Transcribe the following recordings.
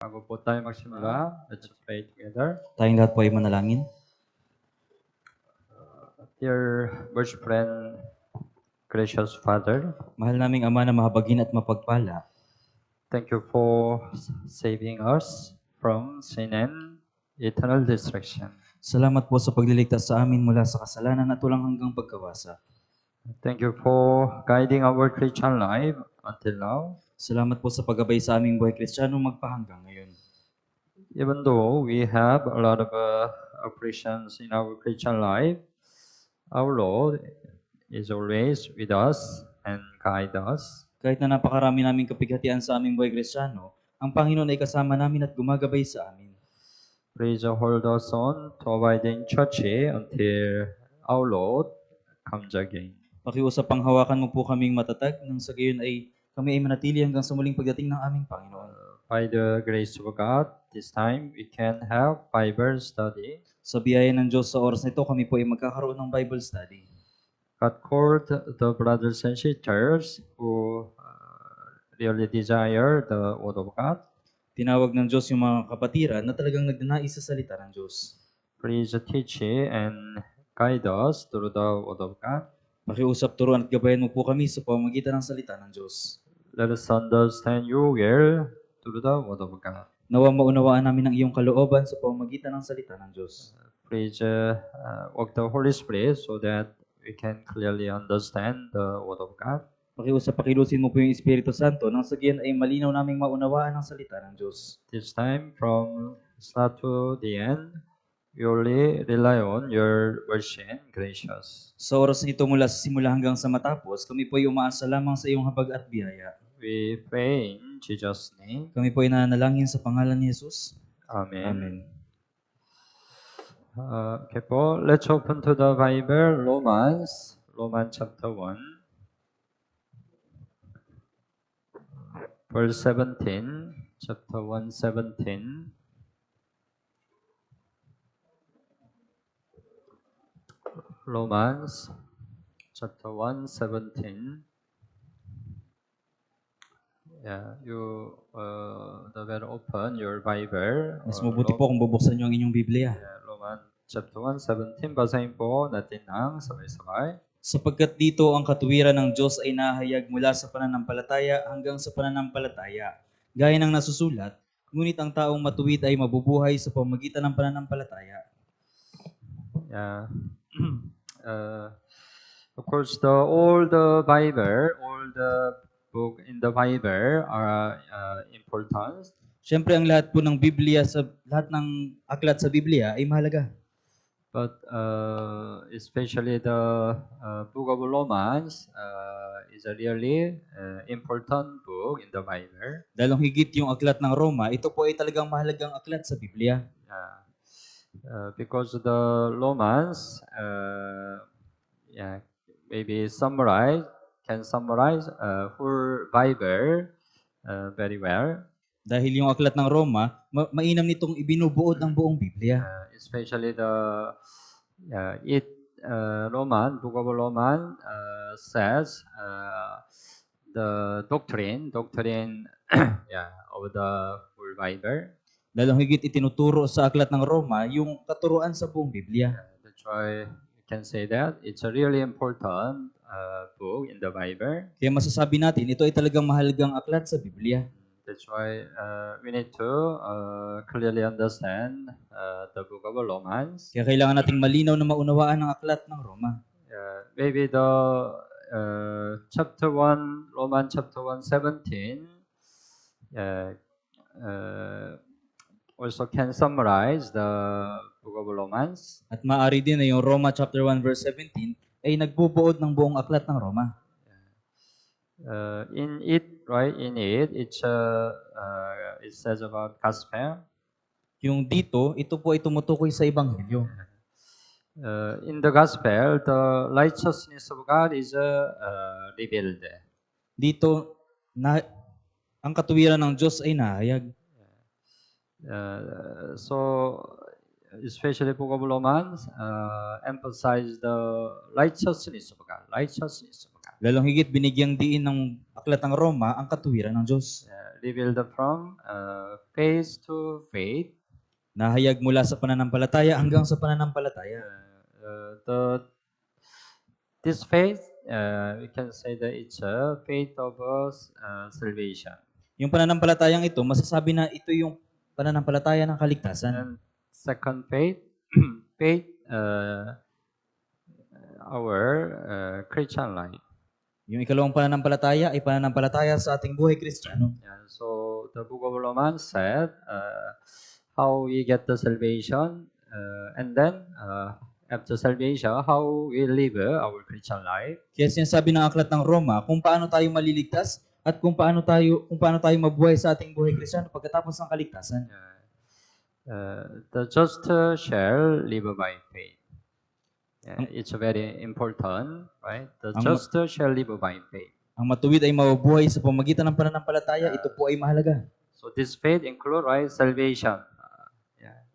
Bago po tayo magsimula, let's pray together. Tayong lahat po ay manalangin. Dear worship friend, gracious Father, Mahal naming Ama na mahabagin at mapagpala, thank you for saving us from sin and eternal destruction. salamat po sa pagliligtas sa amin mula sa kasalanan at walang hanggang pagkawasa. Thank you for guiding our Christian life until now. Salamat po sa paggabay sa aming buhay Kristiyano magpahanggang ngayon. Even though we have a lot of oppressions in our Christian life, our Lord is always with us and guide us. Kahit na napakarami naming kapighatian sa aming buhay Kristiyano, ang Panginoon ay kasama namin at gumagabay sa amin. Please hold us on to abide in church until our Lord comes again. Pakiusap ang hawakan mo po kaming matatag nang sa gayon ay kami ay manatili hanggang sa muling pagdating ng aming Panginoon. By the grace of God, this time we can have Bible study. Sa biyaya ng Diyos sa oras nito, kami po ay magkakaroon ng Bible study. God called the brothers and sisters who really desire the Word of God. Tinawag ng Diyos yung mga kapatiran na talagang nagnanais sa salita ng Diyos. Please teach and guide us through the Word of God. Pakiusap, turuan at gabayan mo po kami sa pamamagitan ng salita ng Diyos. Let us understand your will through the Word of God. Nawa maunawaan namin ang iyong kalooban sa pamamagitan ng salita ng Diyos. Please work the Holy Spirit so that we can clearly understand the Word of God. Pakiusap, pakilusin mo po yung Espiritu Santo nang sa gayon ay malinaw naming maunawaan ang salita ng Diyos. This time, from start to the end, we only rely on your mercy and gracious. Sa oras na ito mula sa simula hanggang sa matapos, kami po ay umaasa lamang sa iyong habag at biyaya. We pray in Jesus' name. Kami po ay nanalangin sa pangalan ni Jesus. Amen. Amen. Okay po, let's open to the Bible, Romans chapter 1, verse 17, chapter 1, 17. Romans chapter 1, 17. Yeah, you better open your Bible. Mas mabuti po kung bubuksan niyo ang inyong Biblia. Yeah, Romans chapter 1, 17. Basahin po natin ang sabay-sabay. Sapagkat dito ang katuwiran ng Diyos ay nahayag mula sa pananampalataya hanggang sa pananampalataya. Gaya ng nasusulat, ngunit ang taong matuwid ay mabubuhay sa pamamagitan ng pananampalataya. Yeah. Of course, all the book in the Bible are important. Siyempre ang lahat po ng Biblia lahat ng aklat sa Biblia ay mahalaga. But especially the book of Romans is a really important book in the Bible. Dalong higit yung aklat ng Roma, ito po ay talagang mahalagang aklat sa Biblia. Because the Romans maybe can summarize whole Bible very well. Dahil yung aklat ng Roma, mainam nitong ibinubuod ang buong Biblia. Especially the book of Romans says the doctrine of the whole Bible. Dalong higit itinuturo sa aklat ng Roma yung katuruan sa buong Biblia. That's why we can say that it's a really important book in the Bible. Kaya masasabi natin, ito ay talagang mahalagang aklat sa Biblia. That's why we need to clearly understand the book of Romans. Kaya kailangan nating malinaw na maunawaan ang aklat ng Roma. Maybe the chapter 1, Romans chapter 1, 17 also can summarize the book of Romans. At maaari din na yung Roma chapter 1 verse 17 ay nagbubuod ng buong aklat ng Roma. In it, it says about gospel. Yung dito, ito po ay tumutukoy sa Ebanghelyo. In the gospel, the righteousness of God is revealed. Dito, ang katuwiran ng Diyos ay nahayag. So, especially Book of Romans, emphasize the righteousness of God. Righteousness of God. Lalong higit binigyang diin ng aklat ng Roma ang katuwiran ng Diyos. Revealed from faith to faith. Nahayag mula sa pananampalataya hanggang sa pananampalataya. This faith, we can say that it's a faith of salvation. Yung pananampalatayang ito, masasabi na ito yung pananampalataya ng kaligtasan. And second faith, faith, our Christian life. Yung ikalawang pananampalataya ay pananampalataya sa ating buhay Kristiyano. Yeah, so the Book of Romans said how we get the salvation, and then after salvation, how we live our Christian life. Kaya sinasabi ng aklat ng Roma kung paano tayo maliligtas at kung paano tayo mabuhay sa ating buhay Kristiyano pagkatapos ng kaligtasan. The just shall live by faith. It's very important, right? The just shall live by faith. Ang matuwid ay mabubuhay sa pamamagitan ng pananampalataya. Ito po ay mahalaga. So this faith include, right, salvation.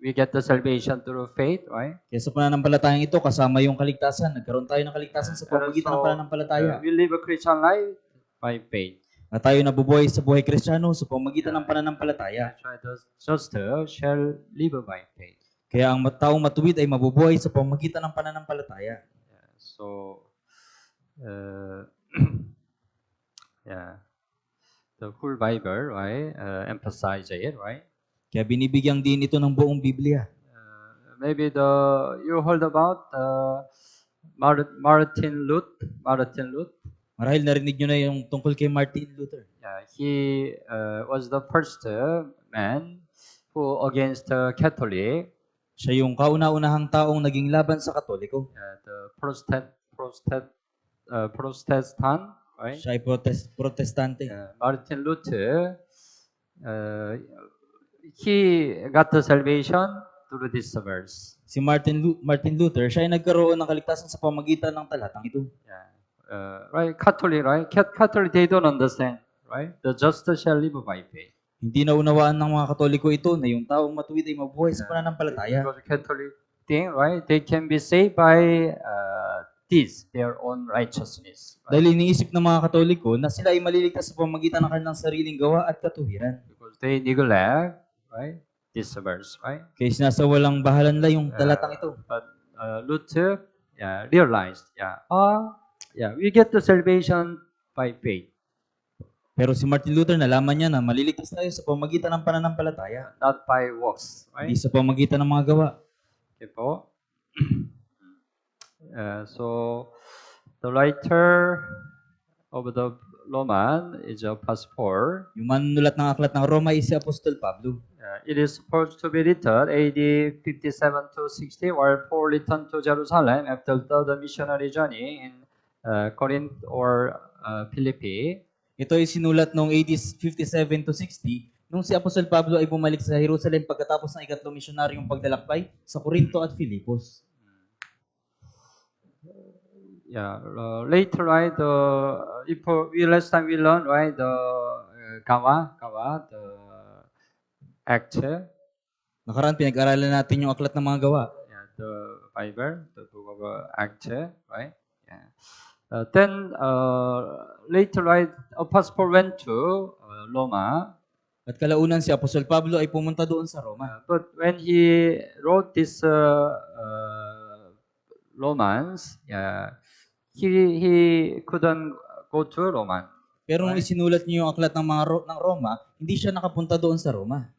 We get the salvation through faith, right? Kaya sa pananampalatayang ito, kasama yung kaligtasan. Nagkaroon tayo ng kaligtasan sa pamamagitan ng pananampalataya. We live a Christian life by faith. Na tayo nabubuhay sa buhay Kristiyano sa pamamagitan ng pananampalataya. That's why the just shall live by faith. Kaya ang taong matuwid ay mabubuhay sa pamamagitan ng pananampalataya. So, the whole Bible, right, emphasize it, right? Kaya binibigyang din ito ng buong Biblia. Maybe you heard about Martin Luther. Marahil narinig nyo na yung tungkol kay Martin Luther. He was the first man who against Catholic. Siya yung kauna-unahang taong naging laban sa Katoliko. The Protestant, right? Siya ay protestante. Martin Luther, he got the salvation through this verse. Si Martin Luther, siya ay nagkaroon ng kaligtasan sa pamamagitan ng talatang ito. Right, Catholic, right? Catholic, they don't understand, right? The just shall live by faith. Hindi naunawaan ng mga Katoliko ito na yung taong matuwid ay mabuhay sa pananampalataya. Because Catholic thing, right? They can be saved by their own righteousness. Right? Dahil iniisip ng mga Katoliko na sila ay maliligtas sa pamamagitan ng kanilang sariling gawa at katuwiran. Because they neglect, right, this verse, right? Kaya sinasawalang bahalan nila yung talatang ito. But Luther, realized, we get the salvation by faith. Pero si Martin Luther, nalaman niya na maliligtas tayo sa pamamagitan ng pananampalataya. Not by works, right? Hindi sa pamamagitan ng mga gawa. Okay po. So, the writer of the Roman is Apostle Paul. Yung manunulat ng aklat ng Roma ay si Apostol Pablo. It is supposed to be written AD 57 to 60, where Paul returned to Jerusalem after the missionary journey in Corinth or Philippi. Ito ay sinulat noong AD 57 to 60 nung si Apostol Pablo ay bumalik sa Jerusalem pagkatapos ng ikatlong misyonaryong paglalakbay sa Corinto at Filipos. Later, right, if last time we learned, right, the Gawa, the Act. Nakaraan, pinag-aralan natin yung aklat ng mga gawa. The Bible, the book of Acts, right? Then later, right, Apostle Paul went to Roma. At kalaunan si Apostol Pablo ay pumunta doon sa Roma. But when he wrote this Romans, he couldn't go to Roma. Pero nung isinulat niyo yung aklat ng Roma, hindi siya nakapunta doon sa Roma.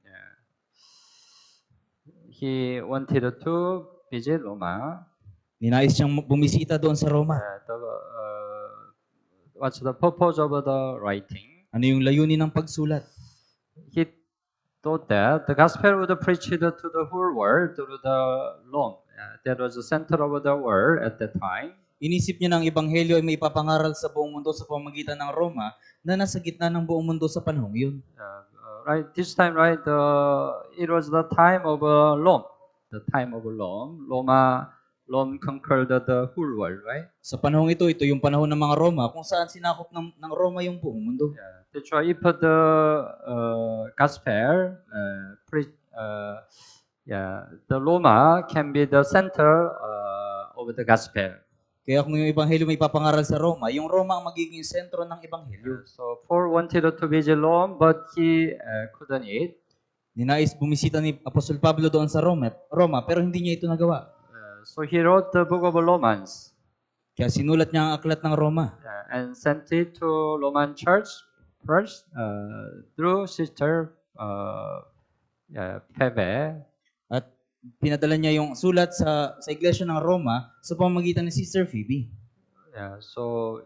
He wanted to visit Roma. Ninais siyang bumisita doon sa Roma. What's the purpose of the writing? Ano yung layunin ng pagsulat? He thought that the gospel would preach to the whole world through the Rome. That was the center of the world at that time. Inisip niya ng ebanghelyo ay may ipapangaral sa buong mundo sa pamamagitan ng Roma na nasa gitna ng buong mundo sa panahong yun. Right, this time, right, it was the time of Rome. The time of Rome. Rome conquered the whole world, right? Sa panahong ito yung panahon ng mga Roma kung saan sinakop ng Roma yung buong mundo. That's why if the gospel the Roma can be the center of the gospel. Kaya kung yung ebanghelyo may papangaral sa Roma, yung Roma ang magiging sentro ng ebanghelyo. So Paul wanted to visit Rome, but he couldn't it. Ninais bumisita ni Apostol Pablo doon sa Roma, pero hindi niya ito nagawa. So he wrote the book of Romans Kaya sinulat niya ang aklat ng Roma and sent it to Roman church first through sister Phoebe. at pinadala niya yung sulat sa iglesia ng Roma sa pamamagitan ni Sister Phoebe. So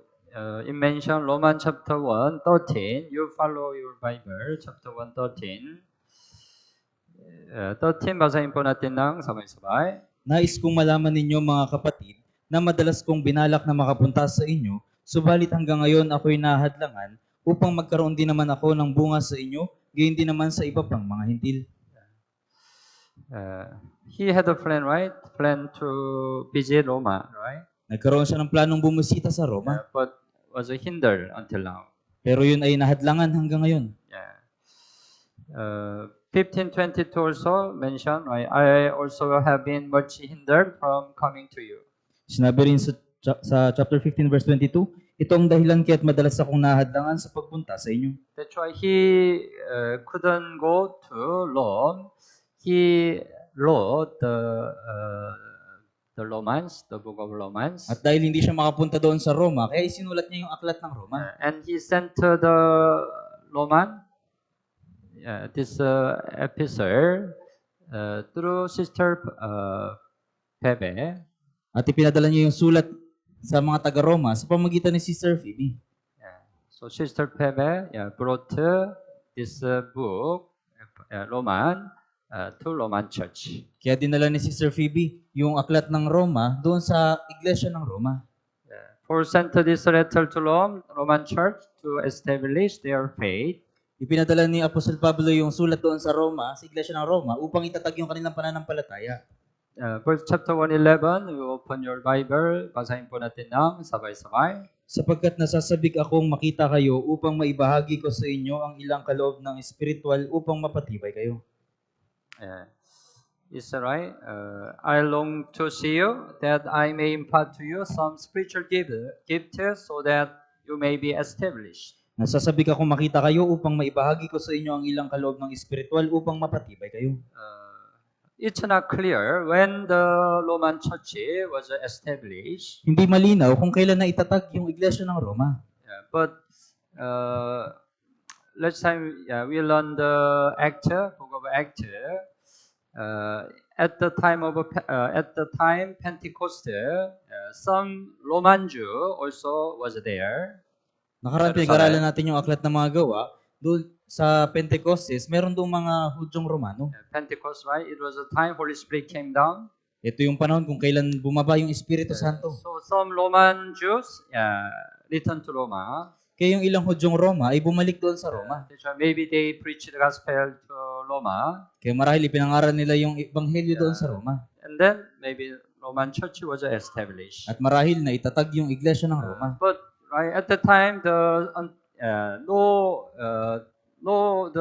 it mentioned Romans chapter 1, 13. You follow your Bible, chapter 1, 13. 13, basahin po natin ng sabay-sabay. Nais kong malaman ninyo mga kapatid na madalas kong binalak na makapunta sa inyo, subalit hanggang ngayon ako'y nahadlangan upang magkaroon din naman ako ng bunga sa inyo, gayon din naman sa iba pang mga hintil. He had a plan, right? Plan to visit Roma, right? Nagkaroon siya ng planong bumisita sa Roma, But was hindered until now. pero yun ay nahadlangan hanggang ngayon. 15:22 also mentioned, right? I also have been much hindered from coming to you. Sinabi rin sa chapter 15 verse 22, ito ang dahilan kaya't madalas akong nahadlangan sa pagpunta sa inyo. That's why he couldn't go to Rome. He wrote the Romans, the book of Romans, At dahil hindi siya makapunta doon sa Roma, kaya isinulat niya yung aklat ng Roma. and he sent to the Roman this epistle through sister Phoebe. At ipinadala niya yung sulat sa mga taga-Roma sa pamamagitan ni Sister Phoebe. So sister Phoebe brought this book, Roman, to Roman church. Kaya dinala ni Sister Phoebe yung aklat ng Roma doon sa iglesia ng Roma. Paul sent this letter to Roman church to establish their faith. Ipinadala ni Apostol Pablo yung sulat doon sa Roma, sa iglesia ng Roma, upang itatag yung kanilang pananampalataya. Verse chapter 1:11, you open your Bible, basahin po natin ng sabay-sabay. Sapagkat nasasabik akong makita kayo upang maibahagi ko sa inyo ang ilang kaloob ng espiritual upang mapatibay kayo. Is that right? I long to see you, that I may impart to you some spiritual gift so that you may be established. Nasasabik akong makita kayo upang maibahagi ko sa inyo ang ilang kaloob ng espiritual upang mapatibay kayo. It's not clear when the Roman church was established. Hindi malinaw kung kailan na itatag yung iglesia ng Roma. But last time we learned the book of Acts. At the time Pentecost, some Roman Jew also was there. Nakaraan pinag-aralan natin yung aklat ng mga gawa. Doon sa Pentecostes, meron doon mga Hudyong Romano. Pentecost, right? It was a time Holy Spirit came down. Ito yung panahon kung kailan bumaba yung Espiritu Santo. So some Roman Jews returned to Roma. Kaya yung ilang Hudyong Roma ay bumalik doon sa Roma. So maybe they preached the gospel to Roma. Kaya marahil ipinangaral nila yung ebanghelyo doon sa Roma. And then maybe Roman church was established. At marahil na itatag yung iglesia ng Roma. But right at the time, the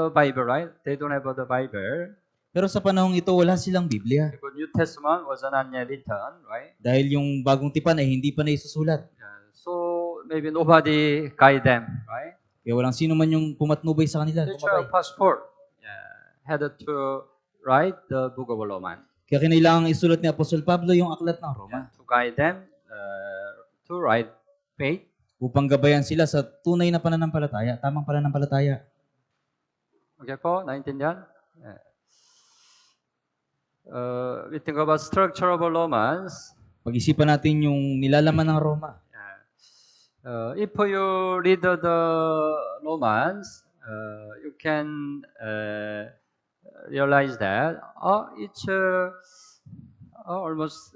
Bible, right? They don't have the Bible. Pero sa panahong ito, wala silang Biblia. Because New Testament was not yet written, right? Dahil yung bagong tipan ay hindi pa na isusulat. So maybe nobody guide them, right? Kaya walang sino man yung pumatnubay sa kanila. The church passport had to write the book of Romans. Kaya kinailangan isulat ni Apostol Pablo yung aklat ng Roma. To guide them to write faith. Upang gabayan sila sa tunay na pananampalataya, tamang pananampalataya. Okay po, naintindihan? We think about structure of Romans. Pag-isipan natin yung nilalaman ng Roma. If you read the Romans, you can realize that it's almost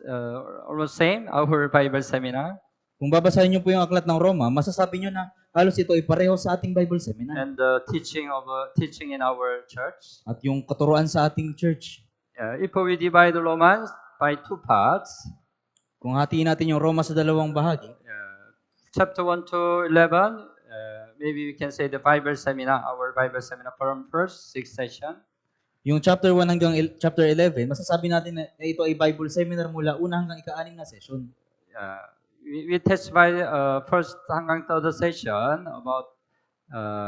same our Bible seminar. Kung babasahin niyo po yung aklat ng Roma, masasabi niyo na halos ito ay pareho sa ating Bible seminar. And the teaching in our church. At yung katuruan sa ating church. If we divide the Romans by two parts, kung hatiin natin yung Roma sa dalawang bahagi, chapter 1 to 11, maybe we can say the Bible seminar, our Bible seminar from first 6 session. Yung chapter 1 hanggang chapter 11, masasabi natin na ito ay Bible seminar mula una hanggang ika-6 na session. We testify first hanggang third session about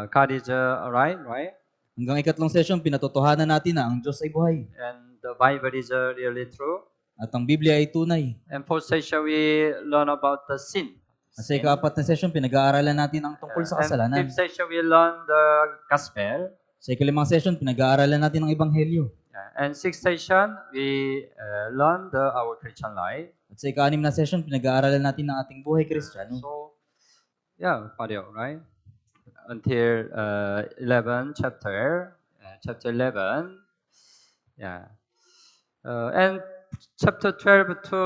God is right, right? Hanggang ikatlong session, pinatotohanan natin na ang Diyos ay buhay And the Bible is really true. at ang Biblia ay tunay. And fourth session, we learn about the sin. At sa ika-4 na session, pinag-aaralan natin ang tungkol sa And kasalanan. fifth session, we learn the gospel. Sa ika-5 session, pinag-aaralan natin ang Ebanghelyo. And sixth session, we learn our Christian life. At sa ika-6 na session, pinag-aaralan natin ang ating buhay Kristiyano. So, yeah, Mario, right? Until 11 chapter 11, yeah. And chapter 12 to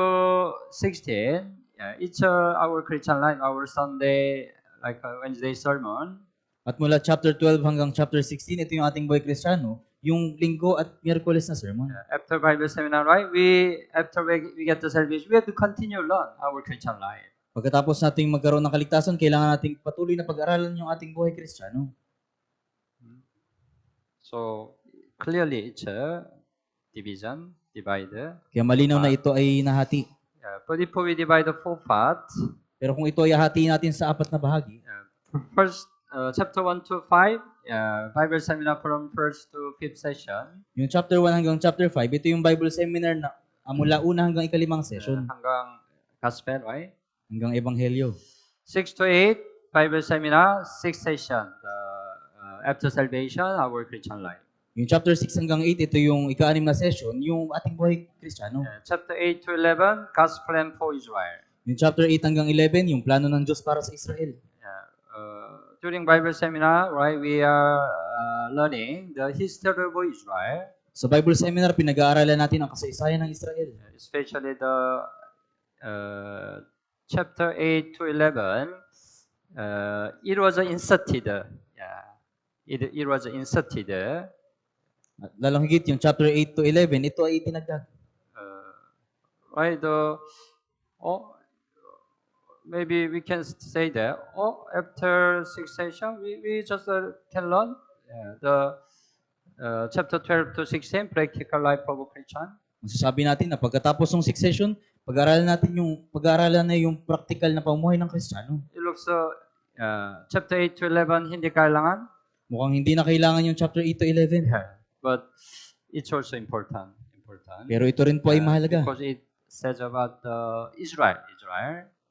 16, yeah, it's our Christian life, our Sunday, like Wednesday sermon. At mula chapter 12 hanggang chapter 16, ito yung ating buhay Kristiyano, yung linggo at Miyerkules na sermon. After Bible seminar, right? After we get the salvation, we have to continue learn our Christian life. Pagkatapos nating magkaroon ng kaligtasan, kailangan nating patuloy na pag-aralan yung ating buhay Kristiyano. So clearly, it's a division, divide. Kaya malinaw na ito ay nahati. But if we divide the four parts, Pero kung ito ay hahatiin natin sa 4 na bahagi, first chapter 1 to 5, Bible seminar from first to fifth session. yung chapter 1 hanggang chapter 5, ito yung Bible seminar na mula una hanggang ika-5 session, Hanggang gospel, right? hanggang Ebanghelyo. 6 to 8, Bible seminar, sixth session. After salvation, our Christian life. Yung chapter 6 hanggang 8, ito yung ika-6 na session, yung ating buhay Kristiyano. Chapter 8 to 11, God's plan for Israel. Yung chapter 8 hanggang 11, yung plano ng Diyos para sa Israel. During Bible seminar, right, we are learning the history of Israel, Sa Bible seminar, pinag-aaralan natin ang kasaysayan ng Israel. especially the chapter 8 to 11. It was inserted. It was inserted. At lalong higit, yung chapter 8 to 11, ito ay itinagdag. Right? Maybe we can say that. After sixth session, we just can learn the chapter 12 to 16, practical life of a Christian. Masasabi natin na pagkatapos ng 6 session, pag-aaralan na yung practical na pamumuhay ng Kristiyano. It looks chapter 8 to 11 hindi kailangan, Mukhang hindi na kailangan yung chapter 8 to 11. but it's also important. Pero ito rin po ay mahalaga. Because it says about Israel.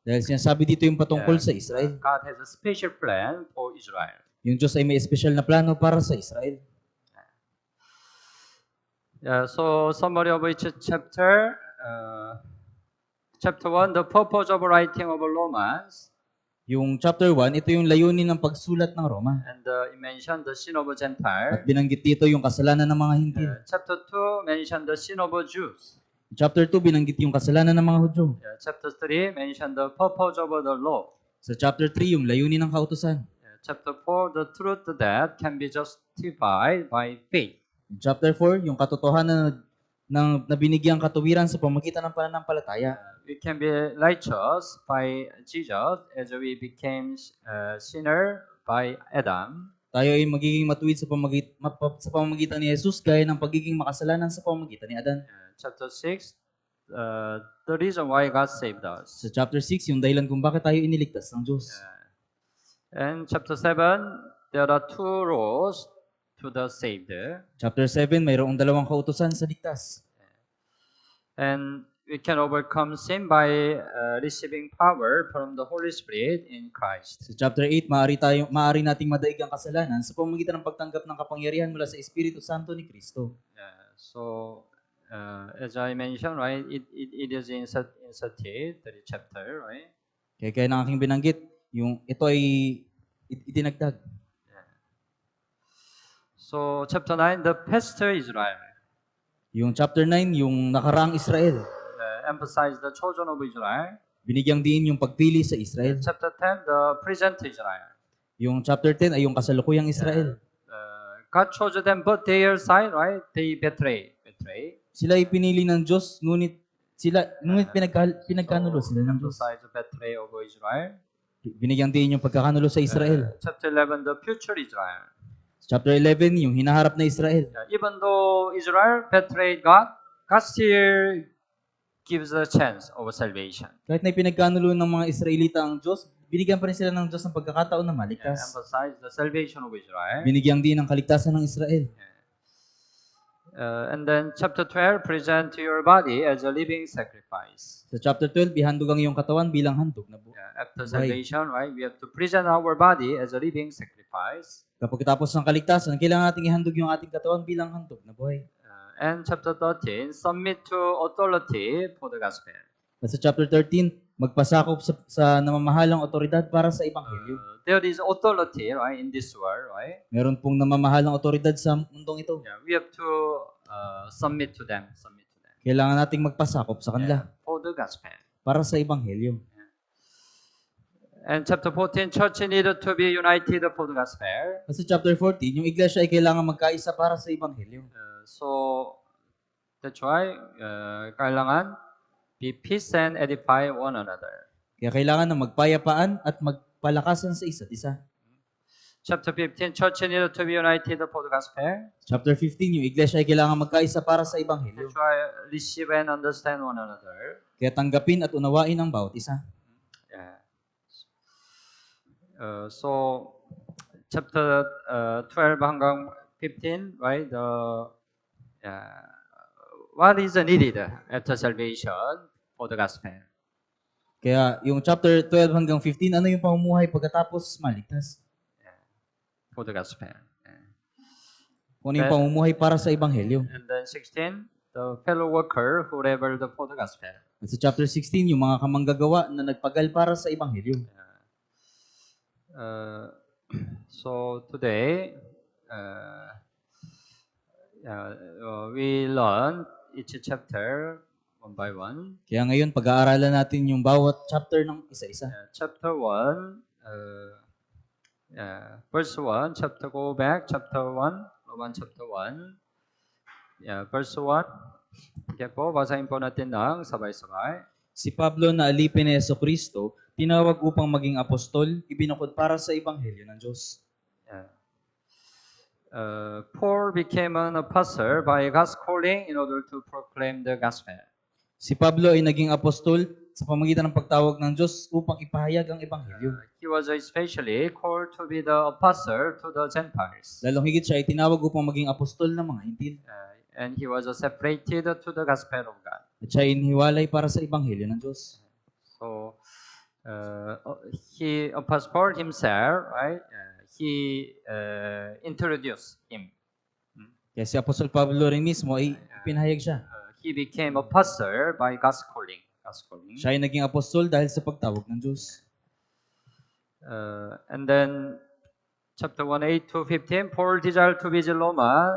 Dahil sinasabi dito yung patungkol sa Israel. God has a special plan for Israel. Yung Diyos ay may special na plano para sa Israel. So summary of each chapter. Chapter 1, the purpose of writing of Romans. Yung chapter 1, ito yung layunin ng pagsulat ng Roma. And it mentioned the sin of At Gentile. binanggit dito yung kasalanan ng mga Hintil. Chapter 2 mentioned the sin of Jews. Chapter 2, binanggit yung kasalanan ng mga Hudyo. Chapter 3 mentioned the purpose of the law. Sa chapter 3, yung layunin ng kautusan. Chapter 4, the truth that can be justified by faith. Chapter 4, yung katotohanan na binigyang katuwiran sa pamagitan ng pananampalataya. We can be righteous by Jesus as we became sinner by Adam. Tayo ay magiging matuwid sa pamamagitan ni Jesus gaya ng pagiging makasalanan sa pamamagitan ni Adan. Chapter 6, the reason why God saved us. Sa chapter 6, yung dahilan kung bakit tayo iniligtas ng Diyos. And chapter 7, there are two roles to the saved. Chapter 7, mayroong 2 kautusan sa ligtas. And we can overcome sin by receiving power from the Holy Spirit in Christ. Sa chapter 8, maaari nating madaig ang kasalanan sa pamamagitan ng pagtanggap ng kapangyarihan mula sa Espiritu Santo ni Kristo. So, as I mentioned, right, it is inserted, the chapter, right? Kaya ng aking binanggit, yung ito ay itinagdag. So, chapter 9, the past Israel. Yung chapter 9, yung nakaraang Israel. Emphasize the children of Israel. Binigyang diin yung pagpili sa Israel. Chapter 10, the present Israel. Yung chapter 10 ay yung kasalukuyang Israel. God chose them, but their side, right? They betray. Sila ay pinili ng Diyos, ngunit pinagkanulo sila ng Diyos. Emphasize the betray of Israel. Binigyang diin yung pagkakanulo sa Israel. Chapter 11, the future Israel. Chapter 11, yung hinaharap na Israel. Even though Israel betrayed God, God still gives a chance of salvation. Kahit na pinagkanulo ng mga Israelita ang Diyos, binigyan pa rin sila ng Diyos ng pagkakataon na maligtas. Emphasize the salvation of Israel. Binigyan din ng kaligtasan ng Israel. And then chapter 12, present your body as a living sacrifice. Sa chapter 12, ihandog ang iyong katawan bilang handog na buhay. After salvation, right, we have to present our body as a living sacrifice. Kapag tapos ng kaligtasan, kailangan nating ihandog yung ating katawan bilang handog na buhay. And chapter 13, submit to authority for the gospel. At sa chapter 13, magpasakop sa namamahalang otoridad para sa Ebanghelyo. There is authority, right, in this world, right? Meron pong namamahalang otoridad sa mundong ito. We have to submit to them. Kailangan nating magpasakop sa kanila For the gospel. para sa Ebanghelyo. And chapter 14, church needed to be united for the gospel. At sa chapter 14, yung iglesia ay kailangan magkaisa para sa Ebanghelyo. So that's why kailangan be peace and edify one another. Kaya kailangan na magpayapaan at magpalakasan sa isa't isa. Chapter 15, church needed to be united for the gospel. Chapter 15, yung iglesia ay kailangan magkaisa para sa Ebanghelyo. That's why receive and understand one another. Kaya tanggapin at unawain ang bawat isa. Yeah. So chapter 12 hanggang 15, right? What is needed after salvation for the gospel? Kaya yung chapter 12 hanggang 15, ano yung pamumuhay pagkatapos maligtas? For the gospel. Kung ano yung pamumuhay para sa Ebanghelyo. And then 16, the fellow worker who rebelled for the gospel. At sa chapter 16, yung mga kamanggagawa na nagpagal para sa Ebanghelyo. So today, we learn each chapter one by one. Kaya ngayon, pag-aaralan natin yung bawat chapter ng isa-isa. Chapter 1, verse 1, chapter go back, chapter 1, Romans chapter 1. Verse 1. Okay po, basahin po natin ng sabay-sabay. Si Pablo na alipin ni Jesucristo, tinawag upang maging apostol, ibinukod para sa Ebanghelyo ng Diyos. Paul became an apostle by God's calling in order to proclaim the gospel. Si Pablo ay naging apostol sa pamagitan ng pagtawag ng Diyos upang ipahayag ang Ebanghelyo. He was especially called to be the apostle to the Gentiles. Lalong higit siya ay tinawag upang maging apostol ng mga Hintil. And he was separated to the gospel of God. At siya ay inihiwalay para sa Ebanghelyo ng Diyos. So, Apostle Paul himself, right? He introduced him. Kaya si Apostol Pablo rin mismo ay pinahayag siya. He became apostle by God's calling. Siya ay naging apostol dahil sa pagtawag ng Diyos. And then, chapter 1, 8 to 15, Paul desired to visit Roma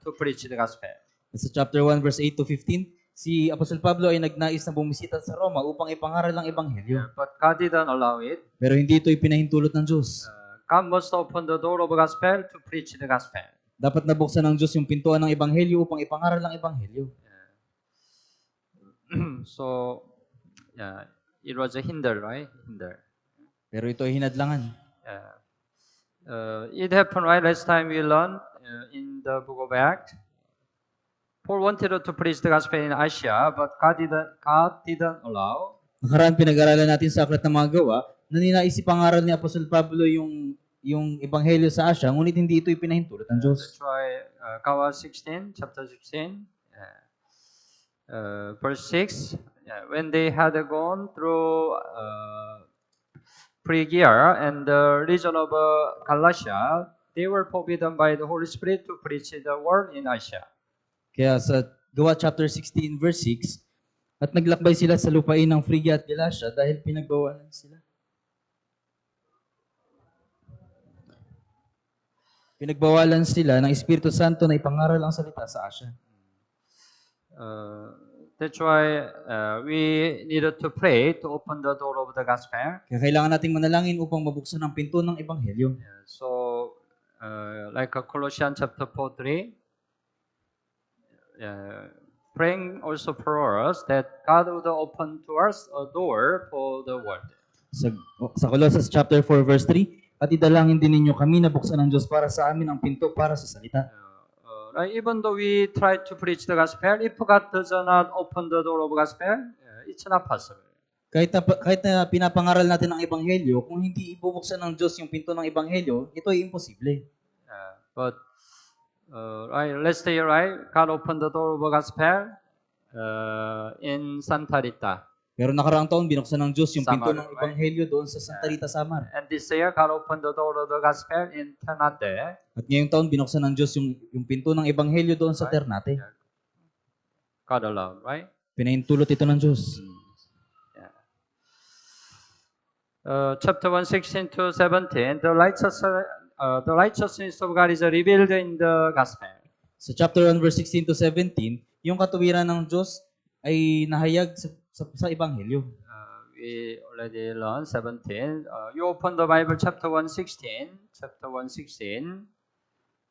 to preach the gospel. At sa chapter 1, verse 8 to 15, si Apostol Pablo ay nagnais na bumisita sa Roma upang ipangaral ang Ebanghelyo. But God didn't allow it. Pero hindi ito ipinahintulot ng Diyos. God must open the door of gospel to preach the gospel. Dapat nabuksan ng Diyos yung pintuan ng Ebanghelyo upang ipangaral ang Ebanghelyo. So, it was a hinder, right? Pero ito ay hinadlangan. It happened, right? Last time we learned in the book of Acts. Paul wanted to preach the gospel in Asia, but God didn't allow. Nakaraan pinag-aralan natin sa Aklat ng Mga Gawa na ninais ipangaral ni Apostol Pablo yung Ebanghelyo sa Asia, ngunit hindi ito ipinahintulot ng Diyos. That's why Gawa 16, chapter 16, verse 6, when they had gone through Phrygia and the region of Galatia, they were forbidden by the Holy Spirit to preach the word in Asia. Kaya sa Gawa chapter 16 verse 6, at naglakbay sila sa lupain ng Phrygia at Galatia dahil pinagbawalan sila. Pinagbawalan sila ng Espiritu Santo na ipangaral ang salita sa Asia. That's why we needed to pray to open the door of the gospel. Kaya kailangan nating manalangin upang mabuksan ang pinto ng Ebanghelyo. So, like Colossians chapter 4:3, praying also for us that God would open to us a door for the word. Sa Colossus chapter 4 verse 3, at idalangin din ninyo kami na buksan ng Diyos para sa amin ang pinto para sa salita. Right? Even though we try to preach the gospel, if God does not open the door of gospel, it's not possible. Kahit na pinapangaral natin ang ebanghelyo, kung hindi ibubuksan ng Diyos yung pinto ng ebanghelyo, ito ay imposible. But right, let's say right, God opened the door of gospel in Santa Rita. Pero nakaraang taon, binuksan ng Diyos yung pinto Samar, ng ebanghelyo doon sa Santa Rita, Samar. And this year, God opened the door of the gospel in Ternate. At ngayong taon, binuksan ng Diyos yung pinto ng ebanghelyo doon sa Ternate. God allowed, right? Pinahintulot ito ng Diyos. Chapter 1:16 to 17, the righteousness of God is revealed in the gospel. Sa chapter 1, verse 16 to 17, yung katuwiran ng Diyos ay nahayag sa ebanghelyo. We already learned 17. You open the Bible, chapter 1:16. Chapter 1:16.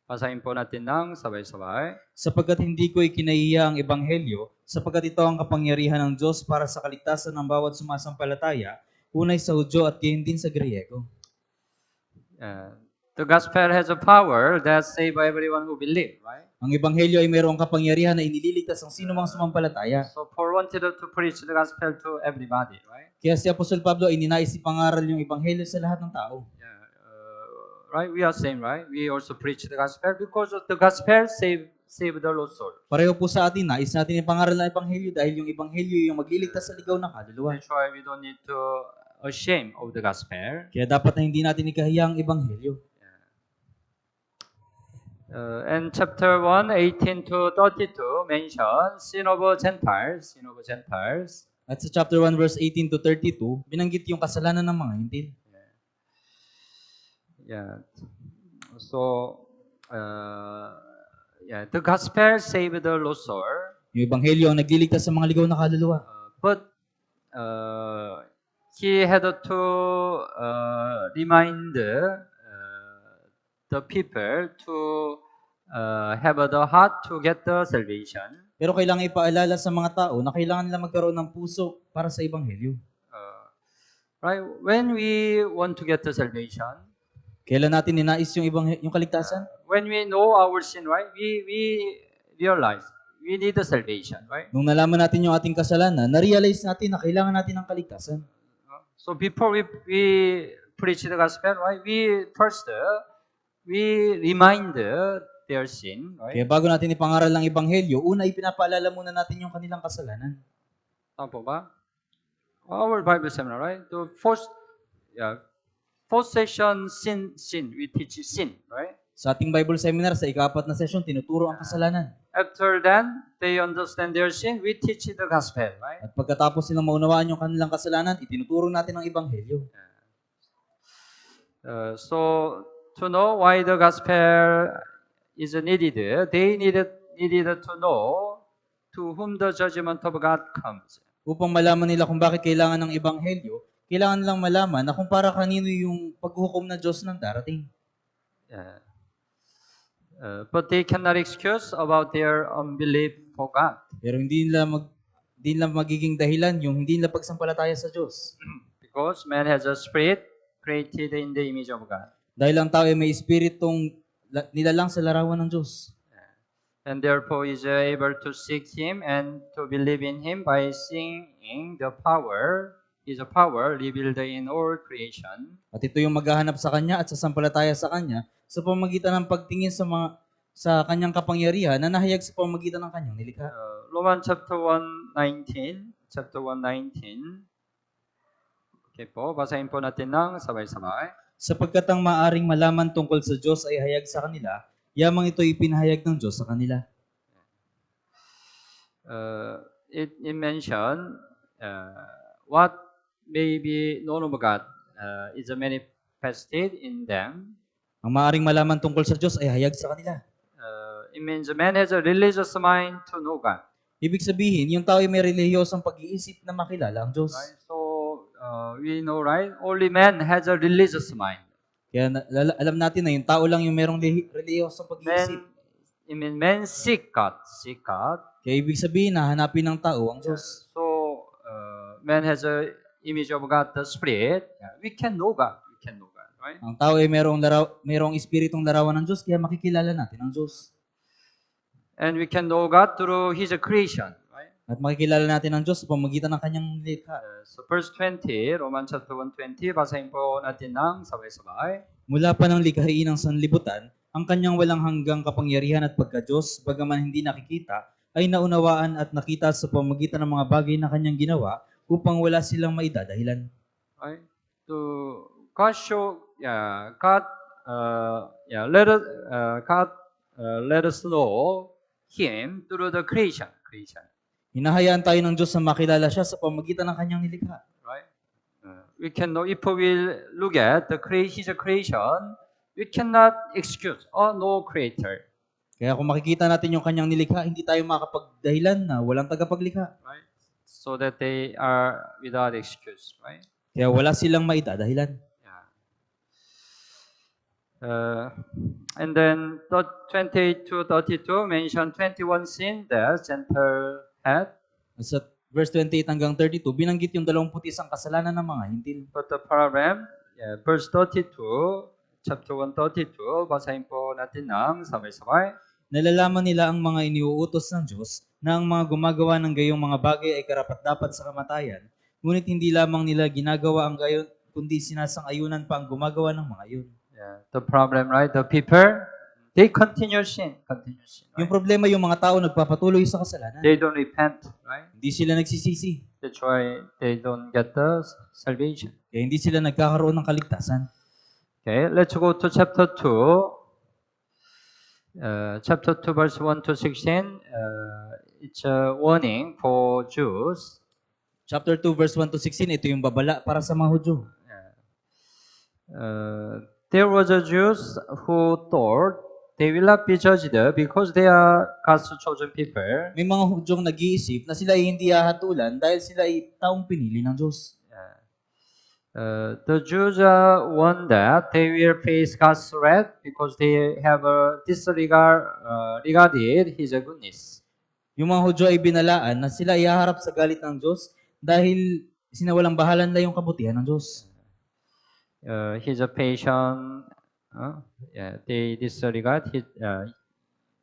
Basahin po natin ng sabay-sabay. Sapagkat hindi ko ikinahiya ang ebanghelyo, sapagkat ito ang kapangyarihan ng Diyos para sa kaligtasan ng bawat sumasampalataya, unay sa Hudyo at gayon din sa Griego. The gospel has a power that saves everyone who believes, right? Ang ebanghelyo ay mayroong kapangyarihan na inililigtas ang sino mang sumampalataya. So Paul wanted to preach the gospel to everybody, right? Kaya si Apostol Pablo ay ninais ipangaral yung ebanghelyo sa lahat ng tao. Right? We are saying, right? We also preach the gospel because of the gospel save the lost soul. Pareho po sa atin, nais natin ipangaral ng ebanghelyo dahil yung ebanghelyo yung magliligtas sa ligaw na kaluluwa. That's why we don't need to ashamed of the gospel. Kaya dapat na hindi natin ikahiya ang ebanghelyo. And chapter 1, 18 to 32 mentions sin of Gentiles, At sa chapter 1, verse 18 to 32, binanggit yung kasalanan ng mga Hintil. So, the gospel saved the lost soul. Yung ebanghelyo ang nagliligtas sa mga ligaw na kaluluwa. But he had to remind the people to have the heart to get the salvation. Pero kailangan ipaalala sa mga tao na kailangan nila magkaroon ng puso para sa ebanghelyo. Right? When we want to get the salvation, kailan natin ninais yung kaligtasan? When we know our sin, right? We realize we need the salvation, right? Nung nalaman natin yung ating kasalanan, na-realize natin na kailangan natin ng kaligtasan. So before we preach the gospel, right? We remind their sin, right? Kaya bago natin ipangaral ang ebanghelyo, una ipinapaalala muna natin yung kanilang kasalanan. Tama po ba? Our Bible seminar, right? The first session, sin, we teach sin, right? Sa ating Bible seminar, sa ika-4 na session, tinuturo ang kasalanan. After then, they understand their sin, we teach the gospel, right? At pagkatapos nilang maunawaan yung kanilang kasalanan, itinuturo natin ang ebanghelyo. So, to know why the gospel is needed, they needed to know to whom the judgment of God comes. Upang malaman nila kung bakit kailangan ng ebanghelyo, kailangan nilang malaman na kung para kanino yung paghuhukom ng Diyos nang darating. But they cannot excuse about their unbelief for God. Pero hindi nila magiging dahilan yung hindi nila pagsampalataya sa Diyos. Because man has a spirit created in the image of God. Dahil ang tao ay may espiritong nilalang sa larawan ng Diyos. And therefore is able to seek Him and to believe in Him by seeing the power, His power revealed in all creation. At ito yung maghahanap sa Kanya at sasampalataya sa Kanya sa pamagitan ng pagtingin sa Kanyang kapangyarihan na nahayag sa pamagitan ng Kanyang nilikha. Romans chapter 1:19. Okay po, basahin po natin ng sabay-sabay. Sapagkat ang maaring malaman tungkol sa Diyos ay hayag sa kanila, yamang ito ipinahayag ng Diyos sa kanila. It mentioned what may be known of God is manifested in them. Ang maaring malaman tungkol sa Diyos ay hayag sa kanila. It means man has a religious mind to know God. Ibig sabihin, yung tao ay may relihiyosong pag-iisip na makilala ang Diyos. Right? So, we know, right? Only man has a religious mind. Kaya alam natin na yung tao lang yung merong relihiyosong pag-iisip. Man seek God. Kaya ibig sabihin, hahanapin ng tao ang Diyos. So, man has a image of God, the Spirit. We can know God. right? Ang tao ay merong espiritong larawan ng Diyos, kaya makikilala natin ang Diyos. And we can know God through His creation, right? At makikilala natin ang Diyos sa pamamagitan ng kanyang likha. So verse 20, Romans chapter 1:20, basahin po natin ng sabay-sabay. Mula pa ng likhain ng sanlibutan, ang kanyang walang hanggang kapangyarihan at pagka-Diyos, bagaman hindi nakikita, ay naunawaan at nakita sa pamamagitan ng mga bagay na kanyang ginawa upang wala silang maidadahilan. Right? So God let us know Him through the creation. Hinahayaan tayo ng Diyos na makilala siya sa pamamagitan ng kanyang nilikha. Right? We can know if we will look at His creation, we cannot excuse no creator. Kaya kung makikita natin yung kanyang nilikha, hindi tayo makapagdahilan na walang tagapaglikha. Right? So that they are without excuse. Right? Kaya wala silang maidadahilan. And then 28 to 32 mention 21 sin that Gentile had. Sa verse 28 hanggang 32, binanggit yung 21 kasalanan ng mga hintil. But the problem, verse 32, chapter 132, basahin po natin ng sabay-sabay. Nalalaman nila ang mga iniuutos ng Diyos na ang mga gumagawa ng gayong mga bagay ay karapat-dapat sa kamatayan, ngunit hindi lamang nila ginagawa ang gayon, kundi sinasang-ayunan pa ang gumagawa ng mga yun. The problem, right? The people, they continue sin. Yung problema, yung mga tao nagpapatuloy sa kasalanan. They don't repent, right? Hindi sila nagsisisi. That's why they don't get the salvation. Kaya hindi sila nagkakaroon ng kaligtasan. Okay, let's go to chapter 2. Chapter 2, verse 1 to 16. It's a warning for Jews. Chapter 2, verse 1 to 16, ito yung babala para sa mga Hudyo. There was a Jews who thought they will not be judged because they are God's chosen people. May mga Hudyong nag-iisip na sila ay hindi hahatulan dahil sila ay taong pinili ng Diyos. The Jews warned that they will face God's wrath because they have disregarded His goodness. Yung mga Hudyo ay binalaan na sila ay haharap sa galit ng Diyos dahil sinawalang bahalan na yung kabutihan ng Diyos. His patient, they disregard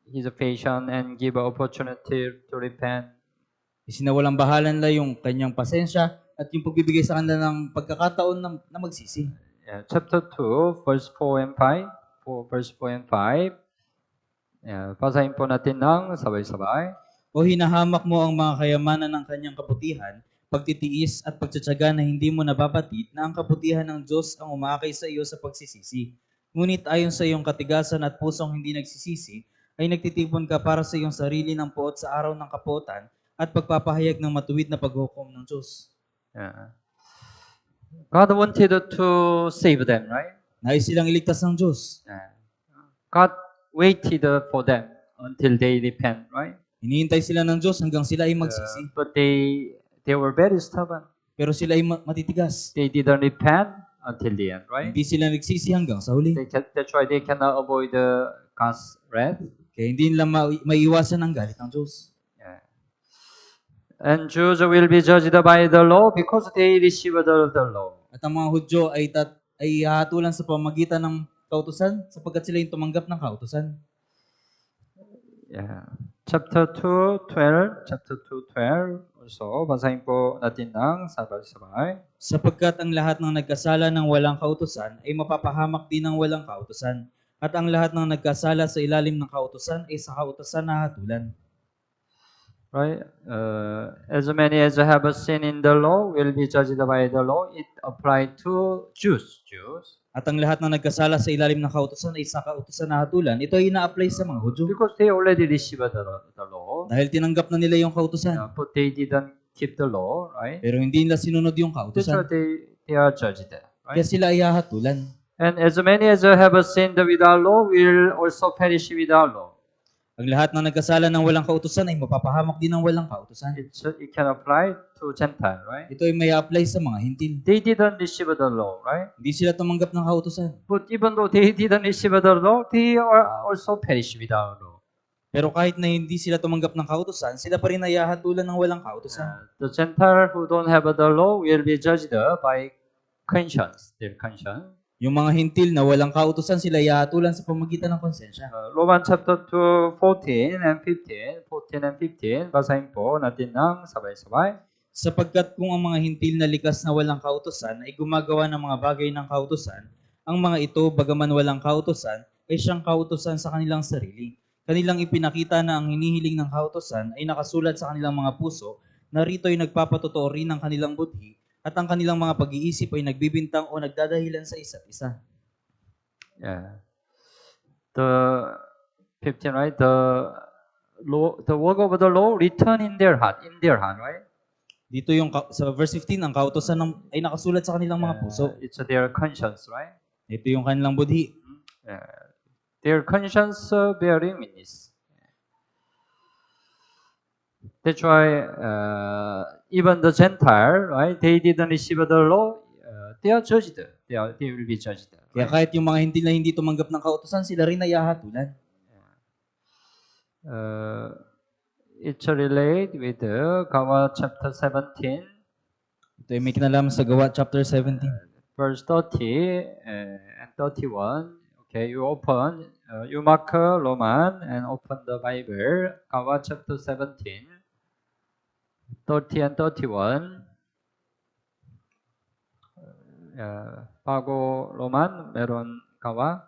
his patient and give opportunity to repent. Isinawalang bahalan na yung kanyang pasensya at yung pagbibigay sa kanila ng pagkakataon na magsisi. Chapter 2, verse 4 and 5. Verse 4 and 5. Basahin po natin ng sabay-sabay. O hinahamak mo ang mga kayamanan ng kanyang kabutihan, pagtitiis at pagtsatsaga na hindi mo nababatid na ang kabutihan ng Diyos ang umaakay sa iyo sa pagsisisi. Ngunit ayon sa iyong katigasan at pusong hindi nagsisisi, ay nagtitipon ka para sa iyong sarili ng puot sa araw ng kapuotan at pagpapahayag ng matuwid na paghukom ng Diyos. God wanted to save them, right? Nais silang iligtas ng Diyos. God waited for them until they repent, right? Hinihintay sila ng Diyos hanggang sila ay magsisi. But they were very stubborn. Pero sila ay matitigas. They didn't repent until the end, right? Hindi sila nagsisi hanggang sa huli. That's why they cannot avoid God's wrath. Kaya hindi nila maiiwasan ang galit ng Diyos. And Jews will be judged by the law because they receive the law. At ang mga Hudyo ay hahatulan sa pamamagitan ng kautusan sapagkat sila yung tumanggap ng kautusan. Chapter 2:12. Also, basahin po natin ng sabay-sabay. Sapagkat ang lahat ng nagkasala ng walang kautusan ay mapapahamak din ng walang kautusan. At ang lahat ng nagkasala sa ilalim ng kautusan ay sa kautusan na hatulan. Right? As many as have sinned in the law will be judged by the law. It applied to Jews. At ang lahat ng nagkasala sa ilalim ng kautusan ay sa kautusan na hatulan. Ito ay ina-apply sa mga Hudyo. Because they already received the law. Dahil tinanggap na nila yung kautusan. But they didn't keep the law, right? Pero hindi nila sinunod yung That's why kautusan. they are judged. Kaya Right? sila ay hahatulan. And as many as have sinned without law will also perish without law. Ang lahat ng nagkasala ng walang kautusan ay mapapahamak din ng walang kautusan. It can apply to Gentile, right? Ito ay may apply sa mga hintil. They didn't receive the law, right? Hindi sila tumanggap ng kautusan. But even though they didn't receive the law, they are also perish without law. Pero kahit na hindi sila tumanggap ng kautusan, sila pa rin ay hahatulan ng walang kautusan. The Gentile who don't have the law will be judged by conscience, their conscience. Yung mga hintil na walang kautusan, sila ihahatulan sa pamagitan ng konsensya. Roman chapter 2, 14 and 15. 14 and 15. Basahin po natin ng sabay-sabay. Sapagkat kung ang mga hintil na likas na walang kautusan ay gumagawa ng mga bagay ng kautusan, ang mga ito, bagaman walang kautusan, ay siyang kautusan sa kanilang sarili. Kanilang ipinakita na ang hinihiling ng kautusan ay nakasulat sa kanilang mga puso, na rito ay nagpapatotoo rin ng kanilang budhi, at ang kanilang mga pag-iisip ay nagbibintang o nagdadahilan sa isa't isa. Yeah. The 15, right? The work of the law written in their heart, right? Dito yung sa verse 15, ang kautusan ay nakasulat sa kanilang mga puso. It's their conscience, right? Ito yung kanilang budhi. Their conscience bearing witness. That's why even the Gentile, right? They didn't receive the law. They are judged. They will be judged. Kaya kahit yung mga hintil na hindi tumanggap ng kautusan, sila rin ay hahatulan. It's related with Gawa chapter 17. Ito ay may kinalaman sa Gawa chapter 17. Verse 30 and 31. Okay, you open, you mark Roman and open the Bible. Gawa chapter 17, 30 and 31. bago Roman, meron Gawa.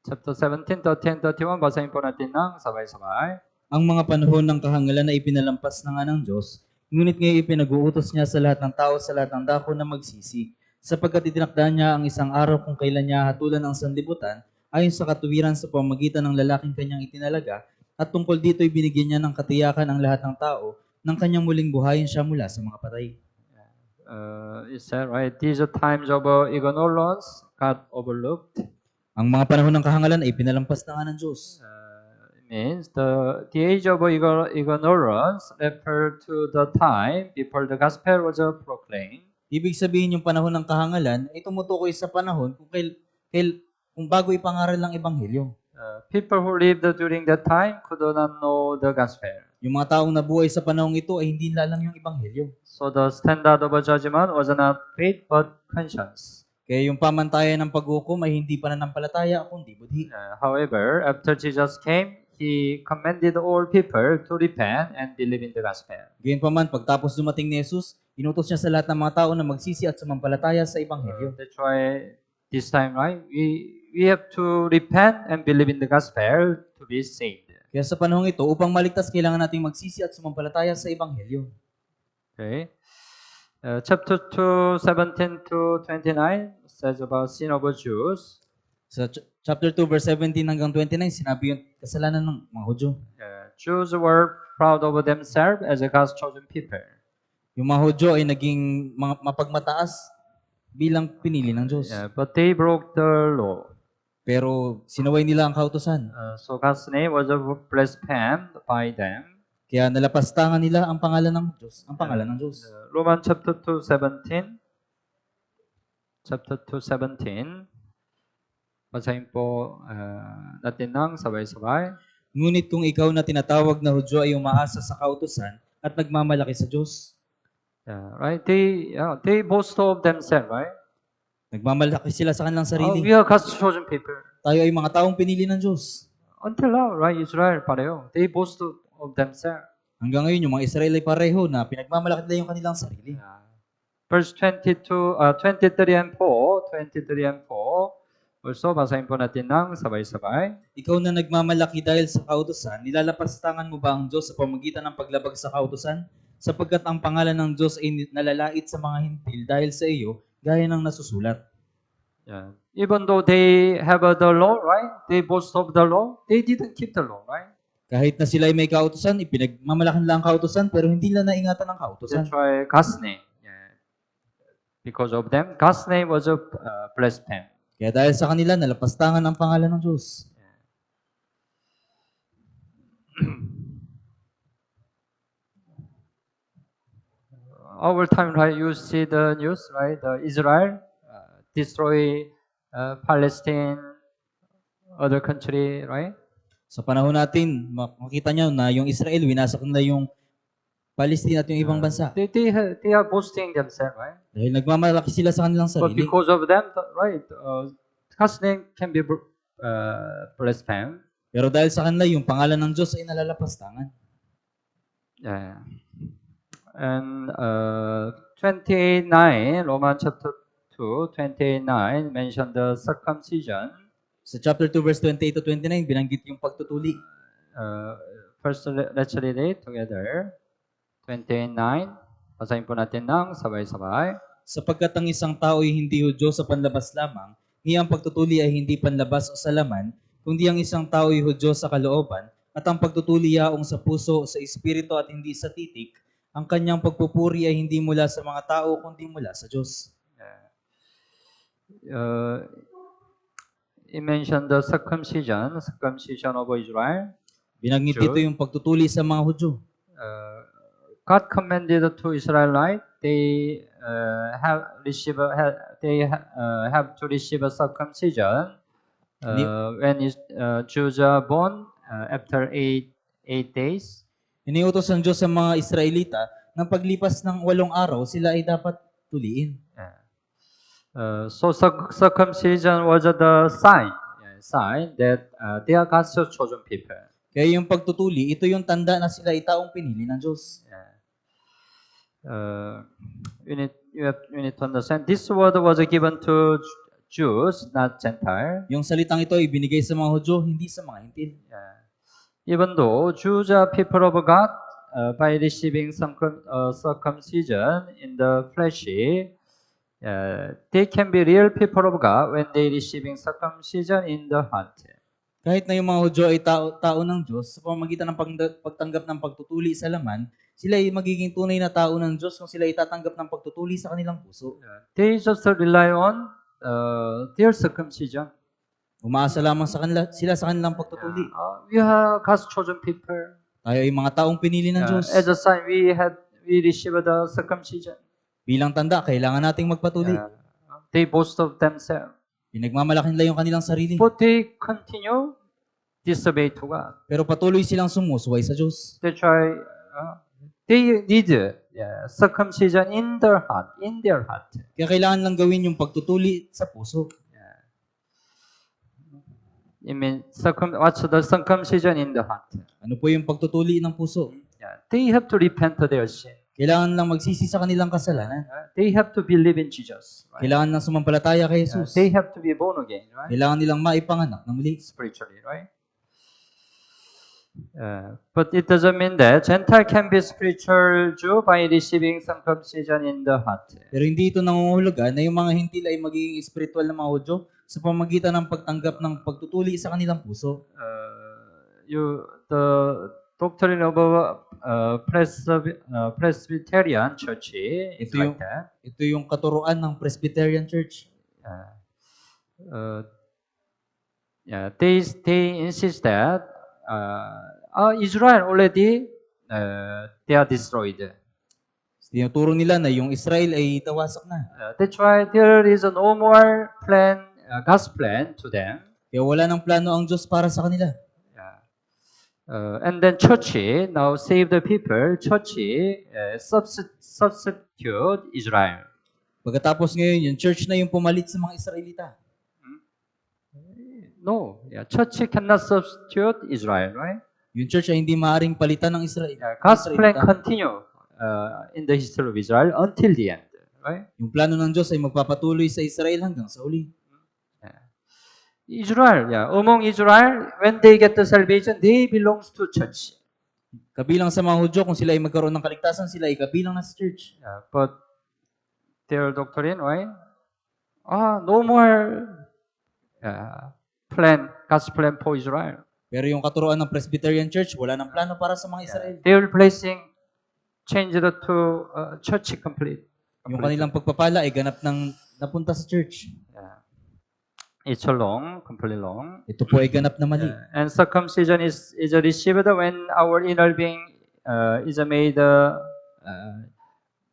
Chapter 17, 30 and 31. Basahin po natin ng sabay-sabay. Ang mga panahon ng kahangalan ay ipinalampas na nga ng Diyos, ngunit ngayon ipinag-uutos niya sa lahat ng tao sa lahat ng dako na magsisi, sapagkat itinakda niya ang isang araw kung kailan niya hatulan ang sanlibutan ayon sa katuwiran sa pamamagitan ng lalaking kanyang itinalaga, at tungkol dito ay binigyan niya ng katiyakan ang lahat ng tao nang kanyang muling buhayin siya mula sa mga patay. It said, right, these are times of ignorance got overlooked. Ang mga panahon ng kahangalan ay pinalampas na nga ng Diyos. Means the age of ignorance refer to the time before the gospel was proclaimed. Ibig sabihin yung panahon ng kahangalan ay tumutukoy sa panahon kung bago ipangaral ng ebanghelyo. People who lived during that time could not know the gospel. Yung mga taong nabuhay sa panahong ito ay hindi nila alam yung ebanghelyo. So the standard of judgment was not faith but conscience. Kaya yung pamantayan ng paghukom ay hindi pananampalataya kundi budhi. However, after Jesus came, He commanded all people to repent and believe in the gospel. Gayunpaman, pagtapos dumating ni Jesus, inutos niya sa lahat ng mga tao na magsisi at sumampalataya sa ebanghelyo. That's why this time, right, we have to repent and believe in the gospel to be saved. Kaya sa panahong ito, upang maligtas, kailangan nating magsisi at sumampalataya sa ebanghelyo. Okay. Chapter 2, 17 to 29 says about sin of Jews. Sa chapter 2, verse 17 hanggang 29, sinabi yung kasalanan ng mga Hudyo. Jews were proud of themselves as God's chosen people. Yung mga Hudyo ay naging mapagmataas bilang pinili ng Diyos. But they broke the law. Pero sinaway nila ang kautusan. So God's name was blasphemed by them. Kaya nalapastangan nila ang pangalan ng Diyos, Roman chapter 2:17. Chapter 2:17. Basahin po natin ng sabay-sabay. Ngunit kung ikaw na tinatawag na Hudyo ay umaasa sa kautusan at nagmamalaki sa Diyos. Right? They boast of themselves, right? Nagmamalaki sila sa kanilang sarili. We are God's chosen people. Tayo ay mga taong pinili ng Diyos. Until now, right? Israel pareho. They boast of themselves. Hanggang ngayon, yung mga Israel ay pareho na pinagmamalaki nila yung kanilang sarili. Verse 23 and 4. 23 and 4. Also, basahin po natin ng sabay-sabay. Ikaw na nagmamalaki dahil sa kautusan, nilalapastangan mo ba ang Diyos sa pamamagitan ng paglabag sa kautusan? Sapagkat ang pangalan ng Diyos ay nalalait sa mga hintil dahil sa iyo, gaya ng nasusulat. Even though they have the law, right? They boast of the law. They didn't keep the law, right? Kahit na sila ay may kautusan, ipinagmamalakan lang ang kautusan, pero hindi nila naingatan ang kautusan. That's why God's name. Because of them, God's name was blasphemed. Kaya dahil sa kanila, nalapastangan ang pangalan ng Diyos. Our time, right? You see the news, right? Israel destroy Palestine, other country, right? Sa panahon natin, makita nyo na yung Israel, winasak nila yung Palestine at yung ibang bansa. They are boasting themselves, right? Dahil nagmamalaki sila sa kanilang But sarili. because of them, right, God's name can be blasphemed. Pero dahil sa kanila, yung pangalan ng Diyos ay nalalapastangan. Yeah. And 28:9, Romans chapter 2, 28:9 mentioned the circumcision. Sa chapter 2, verse 28 to 29, binanggit yung pagtutuli. First, let's read it together. 28:9. Basahin po natin ng sabay-sabay. Sapagkat ang isang tao ay hindi Hudyo sa panlabas lamang, ang pagtutuli ay hindi panlabas o sa laman, kundi ang isang tao ay Hudyo sa kalooban, at ang pagtutuli yaong sa puso, sa espiritu at hindi sa titik, ang kanyang pagpupuri ay hindi mula sa mga tao, kundi mula sa Diyos. He mentioned the circumcision of Israel. Binanggit dito yung pagtutuli sa mga Hudyo. God commanded to Israelites they have to receive a circumcision when Jews are born after 8 days. Iniutos ng Diyos sa mga Israelita na paglipas ng 8 araw, sila ay dapat tuliin. So circumcision was the sign that they are God's chosen people. Kaya yung pagtutuli, ito yung tanda na sila ay taong pinili ng Diyos. You need to understand this word was given to Jews, not Gentile. Yung salitang ito ay binigay sa mga Hudyo, hindi sa mga Hintil. Even though Jews are people of God, by receiving some circumcision in the fleshy, they can be real people of God when they receiving circumcision in the heart. Kahit na yung mga Hudyo ay tao ng Diyos, sa pamamagitan ng pagtanggap ng pagtutuli sa laman, sila ay magiging tunay na tao ng Diyos kung sila ay tatanggap ng pagtutuli sa kanilang puso. They just rely on their circumcision. Umaasa lamang sila sa kanilang pagtutuli. We are God's chosen people. Tayo ay mga taong pinili ng Diyos. As a sign, we receive the circumcision. Bilang tanda, kailangan nating magpatuli. They boast of themselves. Pinagmamalaki nila yung kanilang sarili. But they continue disobey to God. Pero patuloy silang sumusuway sa Diyos. That's why they need circumcision in their heart. Kaya kailangan lang gawin yung pagtutuli sa puso. It means what's the circumcision in the heart? Ano po yung pagtutuli ng puso? They have to repent of their sin. Kailangan lang magsisi sa kanilang kasalanan. They have to believe in Jesus. Right? Kailangan lang sumampalataya kay Jesus. They have to be born again, right? Kailangan nilang maipanganak na muli. Spiritually, right? But it doesn't mean that Gentile can be spiritual Jew by receiving circumcision in the heart. Pero hindi ito nangungahulugan na yung mga Hintil ay magiging espiritual na mga Hudyo sa pamamagitan ng pagtanggap ng pagtutuli sa kanilang puso. The doctrine of Presbyterian Church is like that. Ito yung katuruan ng Presbyterian Church. They insist that Israel already they are destroyed. Tinuturo nila na yung Israel ay tawasak na. That's why there is no more plan, God's plan to them. Kaya wala nang plano ang Diyos para sa kanila. And then church now save the people. Church substitute Israel. Pagkatapos ngayon, yung church na yung pumalit sa mga Israelita. No, church cannot substitute Israel, right? Yung church ay hindi maaaring palitan ng Israel. God's plan continue in the history of Israel until the end, right? Yung plano ng Diyos ay magpapatuloy sa Israel hanggang sa uli. Israel, among Israel, when they get the salvation, they belongs to church. Kabilang sa mga Hudyo, kung sila ay magkaroon ng kaligtasan, sila ay kabilang na sa church. But their doctrine, right? No more plan, God's plan for Israel. Pero yung katuruan ng Presbyterian Church, wala nang plano para sa mga Israel. They will change it to church complete. Yung kanilang pagpapala ay ganap ng napunta sa church. It's completely long. Ito po ay ganap na mali. And circumcision is received when our inner being is made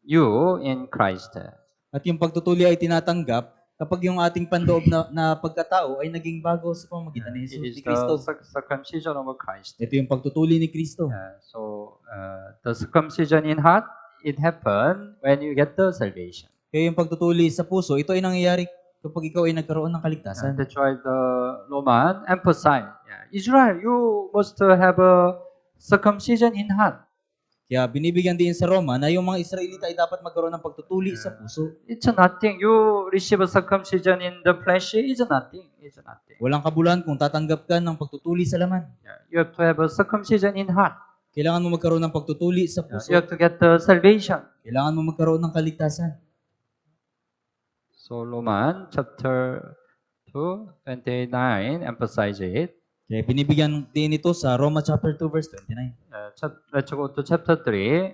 new in Christ. At yung pagtutuli ay tinatanggap kapag yung ating panloob na pagkatao ay naging bago sa pamamagitan ni Jesus, ni Kristo. Circumcision of Christ. Ito yung pagtutuli ni Kristo. So the circumcision in heart, it happened when you get the salvation. Kaya yung pagtutuli sa puso, ito ay nangyayari kapag ikaw ay nagkaroon ng kaligtasan. That's why the Roman emphasized, Israel, you must have a circumcision in heart. Kaya binibigyan din sa Roma na yung mga Israelita ay dapat magkaroon ng pagtutuli sa puso. It's nothing. You receive a circumcision in the flesh, it's nothing. It's nothing. Walang kabuluhan kung tatanggap ka ng pagtutuli sa laman. You have to have a circumcision in heart. Kailangan mo magkaroon ng pagtutuli sa puso. You have to get the salvation. Kailangan mo magkaroon ng kaligtasan. So Roman chapter 2:29 emphasize it. Kaya binibigyan din ito sa Roma chapter 2 verse 29. Let's go to chapter 3.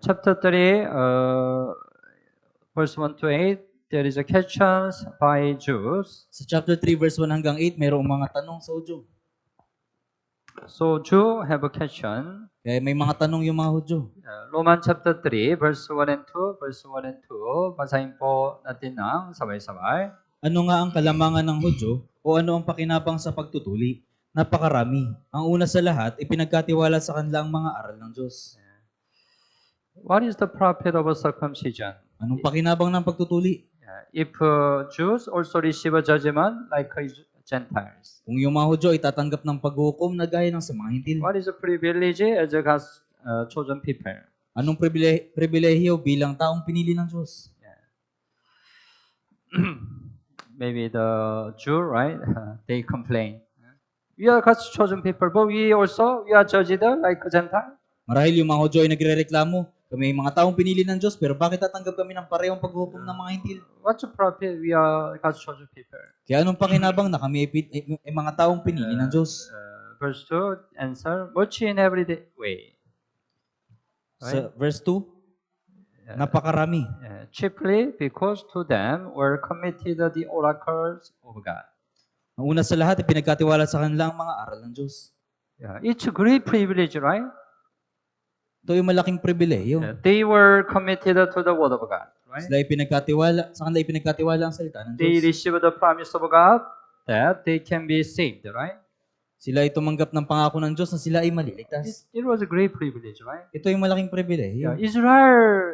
Chapter 3, verse 1 to 8. There is a questions by Jews. Sa chapter 3 verse 1 hanggang 8, mayroong mga tanong sa Hudyo. So Jew have a question. Kaya may mga tanong yung mga Hudyo. Roman chapter 3, verse 1 and 2. Verse 1 and 2. Basahin po natin ng sabay-sabay. Ano nga ang kalamangan ng Hudyo o ano ang pakinabang sa pagtutuli? Napakarami. Ang una sa lahat, ipinagkatiwala sa kanila ang mga aral ng Diyos. What is the profit of a circumcision? Anong pakinabang ng pagtutuli? If Jews also receive a judgment like Gentiles. Kung yung mga Hudyo ay tatanggap ng paghukom na gaya ng sa mga Hintil. What is the privilege as God's chosen people? Anong pribilehiyo bilang taong pinili ng Diyos? Maybe the Jew, right? They complain. We are God's chosen people, but we are judged like Gentile. Marahil yung mga Hudyo ay nagre-reklamo, kami ay mga taong pinili ng Diyos, pero bakit tatanggap kami ng parehong paghukom ng mga Hintil? What's the profit? We are God's chosen people. Kaya anong pakinabang na kami ay mga taong pinili ng Diyos? Verse 2, answer, much in every way. Sa verse 2, napakarami. Chiefly because to them were committed the oracles of God. Ang una sa lahat, pinagkatiwala sa kanila ang mga aral ng Diyos. It's a great privilege, right? Ito yung malaking pribileyo. They were committed to the word of God, right? Sa kanila ipinagkatiwala ang salita ng They Diyos. received the promise of God that they can be saved, right? Sila ay tumanggap ng pangako ng Diyos na sila ay maliligtas. It was a great privilege, right? Ito yung malaking pribileyo. Israel,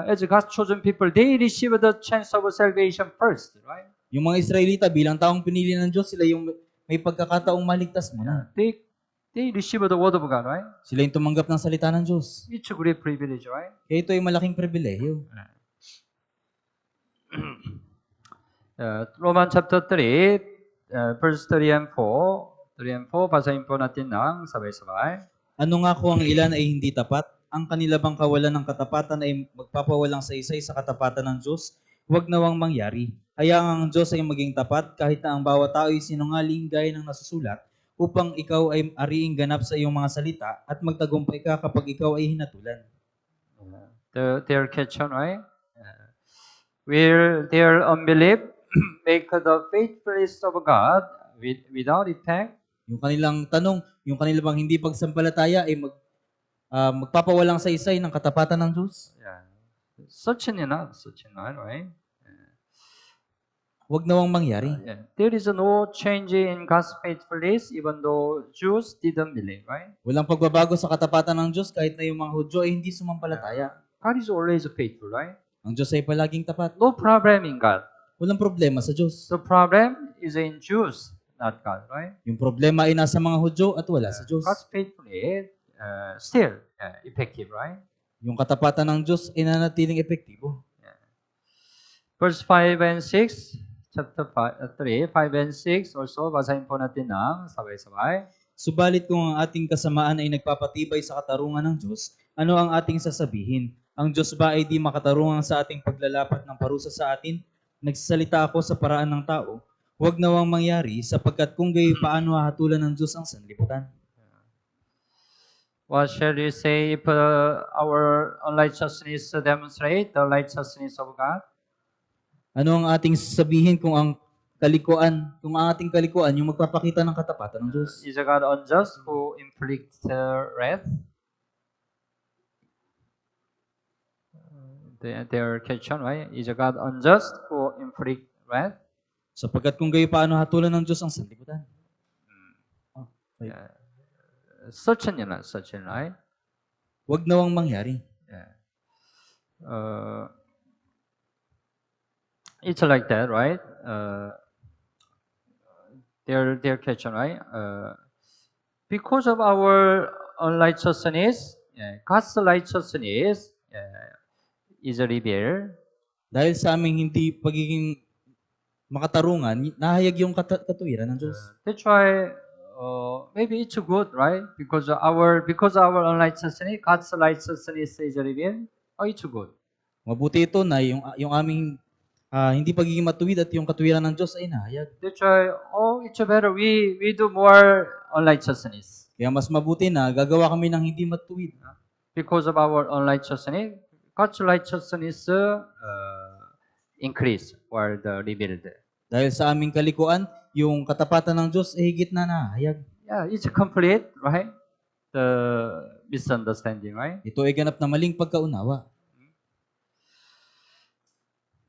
as God's chosen people, they received the chance of salvation first, right? Yung mga Israelita bilang taong pinili ng Diyos, sila yung may pagkakataong maligtas muna. They received the word of God, right? Sila yung tumanggap ng salita ng Diyos. It's a great privilege, right? Kaya ito ay malaking pribileyo. Roman chapter 3, verse 3 and 4. 3 and 4, basahin po natin ng sabay-sabay. Ano nga kung ang ilan ay hindi tapat? Ang kanila bang kawalan ng katapatan ay magpapawalang sa isa sa katapatan ng Diyos? Huwag nawang mangyari. Hayaan ang Diyos ay maging tapat kahit na ang bawat tao ay sinungaling gaya ng nasusulat upang ikaw ay ariing ganap sa iyong mga salita at magtagumpay ka kapag ikaw ay hinatulan. Their question, right? Will their unbelief make the faithfulness of God without effect? Yung kanilang tanong, yung kanilang bang hindi pagsampalataya ay magpapawalang sa isa ng katapatan ng Diyos? Certainly not, right? Huwag nawang mangyari. There is no change in God's faithfulness even though Jews didn't believe, right? Walang pagbabago sa katapatan ng Diyos kahit na yung mga Hudyo ay hindi sumampalataya. God is always faithful, right? Ang Diyos ay palaging tapat. No problem in God. Walang problema sa Diyos. The problem is in Jews, not God, right? Yung problema ay nasa mga Hudyo at wala sa Diyos. God's faithfulness still effective, right? Yung katapatan ng Diyos ay nanatiling epektibo. Verse 5 and 6, chapter 3, 5 and 6 also, basahin po natin ng sabay-sabay. Subalit kung ang ating kasamaan ay nagpapatibay sa katarungan ng Diyos, ano ang ating sasabihin? Ang Diyos ba ay di makatarungan sa ating paglalapat ng parusa sa atin? Nagsasalita ako sa paraan ng tao. Huwag nawang mangyari sapagkat kung gayon paano hahatulan ng Diyos ang sanlibutan. What shall we say if our unrighteousness demonstrate the righteousness of God? Ano ang ating sasabihin kung ang ating kalikuan yung magpapakita ng katapatan ng Diyos? Is God unjust who inflicts wrath? Their question, right? Is God unjust who inflicts wrath? Sapagkat kung gayon paano hatulan ng Diyos ang sanlibutan. such an, right? Huwag nawang mangyari. Yeah. It's like that, right? Their question, right? Because of our unrighteousness, God's righteousness is revealed. Dahil sa aming hindi pagiging makatarungan, nahayag yung katuwiran ng Diyos. That's why maybe it's good, right? Because our unrighteousness, God's righteousness is revealed. Oh, it's good. Mabuti ito na yung aming hindi pagiging matuwid at yung katuwiran ng Diyos ay nahayag. That's why it's better we do more unrighteousness. Kaya mas mabuti na gagawa kami ng hindi matuwid. Because of our unrighteousness, God's righteousness increase or revealed. Dahil sa aming kalikuan, yung katapatan ng Diyos ay higit na nahayag. Yeah, it's complete, right? The misunderstanding, right? Ito ay ganap na maling pagkaunawa.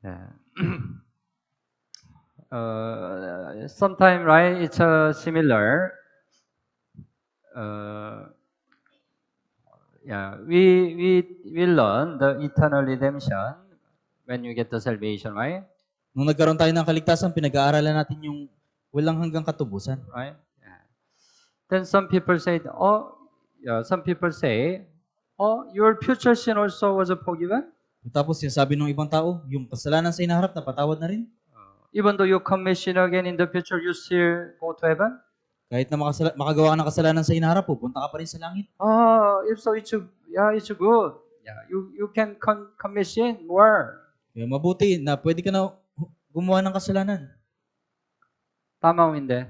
Yeah. Sometimes, right? It's similar. Yeah, we learn the eternal redemption when you get the salvation, right? Nung nagkaroon tayo ng kaligtasan, pinag-aaralan natin yung walang hanggang katubusan. Right? Yeah. Then some people say, your future sin also was forgiven. Tapos sabi ng ibang tao, yung kasalanan sa inaharap, napatawad na rin. Even though you commit sin again in the future, you still go to heaven. Kahit na makagawa ka ng kasalanan sa inaharap, pupunta ka pa rin sa langit. If so, it's good. Yeah, you can commit sin more. Kaya mabuti na pwede ka na gumawa ng kasalanan. Tama o hindi?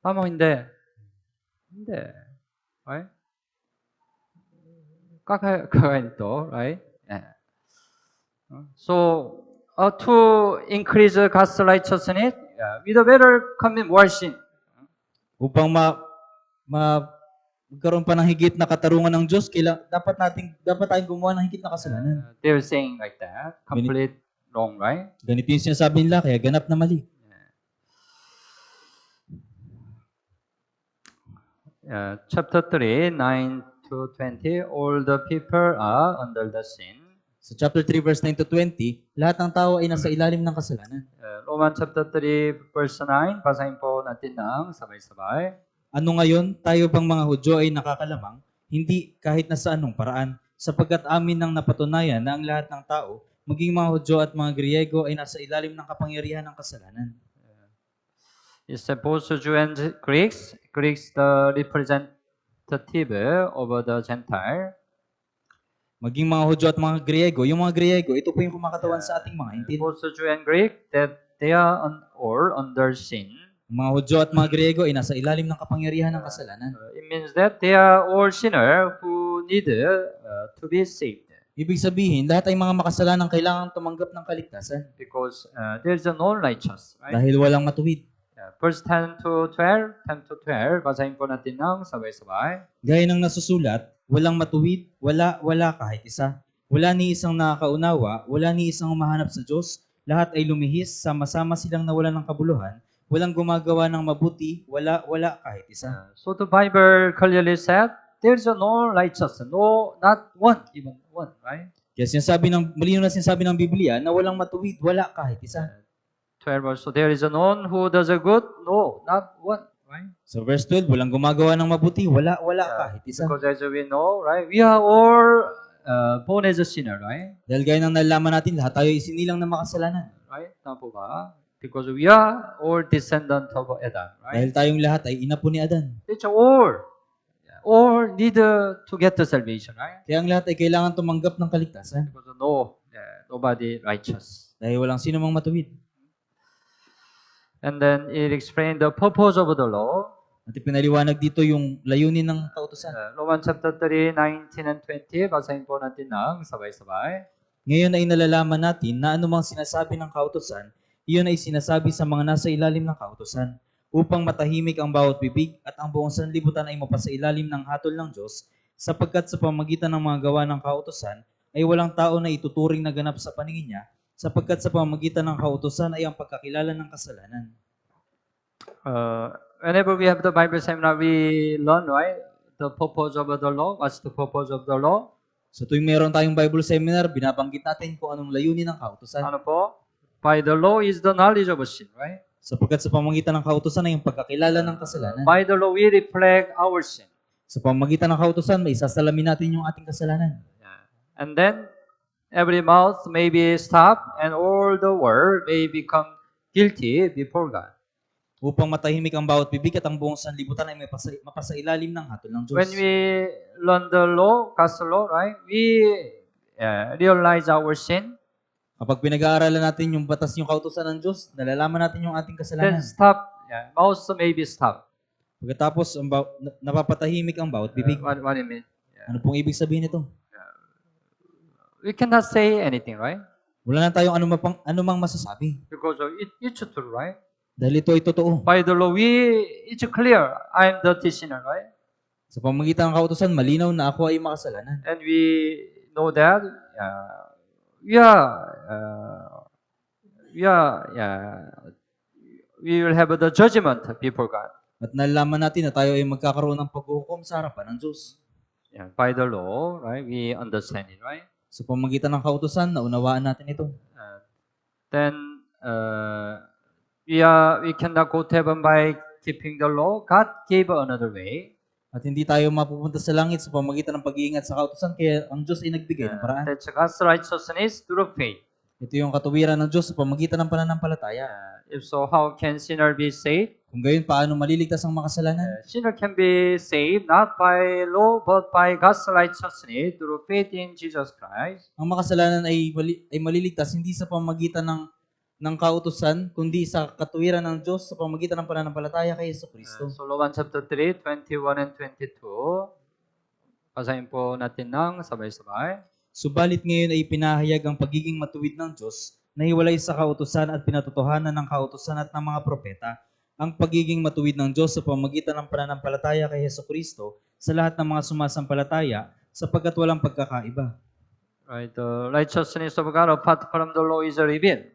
Tama o hindi? Hindi. Right? Kakaganito, right? Yeah. So, to increase God's righteousness, we better commit more sin. Upang magkaroon pa ng higit na katarungan ng Diyos, dapat tayong gumawa ng higit na kasalanan. They're saying like that, complete wrong, right? Ganito yung sinasabi nila, kaya ganap na mali. Chapter 3, 9 to 20, all the people are under the sin. Sa chapter 3, verse 9 to 20, lahat ng tao ay nasa ilalim ng kasalanan. Roman chapter 3, verse 9, basahin po natin ng sabay-sabay. Ano ngayon, tayo bang mga Hudyo ay nakakalamang? Hindi kahit na sa anong paraan, sapagkat amin nang napatunayan na ang lahat ng tao, maging mga Hudyo at mga Griego ay nasa ilalim ng kapangyarihan ng kasalanan. It's both Jew and Greeks. Greeks the representative over the Gentile. Maging mga Hudyo at mga Griego, yung mga Griego, ito po yung kumakatawan sa ating mga intil. Both Jew and Greek, that they are all under sin. Mga Hudyo at mga Griego ay nasa ilalim ng kapangyarihan ng kasalanan. It means that they are all sinners who need to be saved. Ibig sabihin, lahat ay mga makasalanang kailangang tumanggap ng kaligtasan. Because there is no righteous, right? Dahil walang matuwid. Verse 10 to 12, basahin po natin ng sabay-sabay. Gaya ng nasusulat, walang matuwid, wala kahit isa. Wala ni isang nakakaunawa, wala ni isang humahanap sa Diyos. Lahat ay lumihis, sama-sama silang nawalan ng kabuluhan. Walang gumagawa ng mabuti, wala kahit isa. So the Bible clearly said, there's no righteous, no, not one, even one, right? Kaya malinaw na sinasabi ng Biblia na walang matuwid, wala kahit isa. 12 verse, so there is none who does a good, no, not one, right? So verse 12, walang gumagawa ng mabuti, wala kahit isa. Because as we know, right, we are all born as a sinner, right? Dahil gaya ng nalalaman natin, lahat tayo isinilang na makasalanan. Right? Tama po ba? Because we are all descendants of Adam, right? Dahil tayong lahat ay inapo ni Adan. It's all need to get the salvation, right? Kaya ang lahat ay kailangan tumanggap ng kaligtasan. Because nobody righteous. Dahil walang sino mang matuwid. And then it explained the purpose of the law. At ipinaliwanag dito yung layunin ng kautusan. Romans chapter 3, 19 and 20. Basahin po natin ng sabay-sabay. Ngayon ay nalalaman natin na anumang sinasabi ng kautusan, iyon ay sinasabi sa mga nasa ilalim ng kautusan, upang matahimik ang bawat bibig at ang buong sanlibutan ay mapasailalim ng hatol ng Diyos, sapagkat sa pamagitan ng mga gawa ng kautusan ay walang tao na ituturing na ganap sa paningin niya, sapagkat sa pamagitan ng kautusan ay ang pagkakilala ng kasalanan. whenever we have the Bible seminar, we learn, right? The purpose of the law. What's the purpose of the law? So tuwing meron tayong Bible seminar, binabanggit natin kung anong layunin ng kautusan. Ano po? By the law is the knowledge of sin, right? Sapagkat sa pamamagitan ng kautusan ay yung pagkakilala ng kasalanan. By the law, we reflect our sin. Sa pamamagitan ng kautusan, may isasalamin natin yung ating kasalanan. And then, every mouth may be stopped and all the world may become guilty before God. Upang matahimik ang bawat bibig at ang buong sanlibutan ay mapasailalim ng hatol ng Diyos. When we learn the law, God's law, right? We realize our sin. Kapag pinag-aaralan natin yung batas yung kautusan ng Diyos, nalalaman natin yung ating Then kasalanan. stop. Mouth may be stopped. Pagkatapos, napapatahimik ang bawat bibig. What do you mean? Ano pong ibig sabihin nito? We cannot say anything, right? Wala na tayong anumang masasabi. Because it's true, right? Dahil ito ay totoo. By the law, it's clear. I'm the sinner, right? Sa pamamagitan ng kautusan, malinaw na ako ay makasalanan. And we know that we will have the judgment before God. At nalalaman natin na tayo ay magkakaroon ng paghuhukom sa harapan ng Diyos. By the law, right? We understand it, right? Sa pamamagitan ng kautusan, naunawaan natin ito. Then we cannot go to heaven by keeping the law. God gave another way. At hindi tayo mapupunta sa langit sa pamamagitan ng pag-iingat sa kautusan, kaya ang Diyos ay nagbigay ng paraan. That's God's righteousness through faith. Ito yung katuwiran ng Diyos sa pamagitan ng pananampalataya. If so, how can sinner be saved? Kung gayon, paano maliligtas ang makasalanan? Sinner can be saved not by law but by God's righteousness through faith in Jesus Christ. Ang makasalanan ay maliligtas hindi sa pamamagitan ng kautusan, kundi sa katuwiran ng Diyos sa pamamagitan ng pananampalataya kay Jesucristo. So Romans chapter 3, 21 and 22. Basahin po natin ng sabay-sabay. Subalit ngayon ay pinahayag ang pagiging matuwid ng Diyos na hiwalay sa kautusan at pinatotohanan ng kautusan at ng mga propeta, ang pagiging matuwid ng Diyos sa pamamagitan ng pananampalataya kay Jesucristo sa lahat ng mga sumasampalataya sapagkat walang pagkakaiba. Right, the righteousness of God apart from the law is revealed.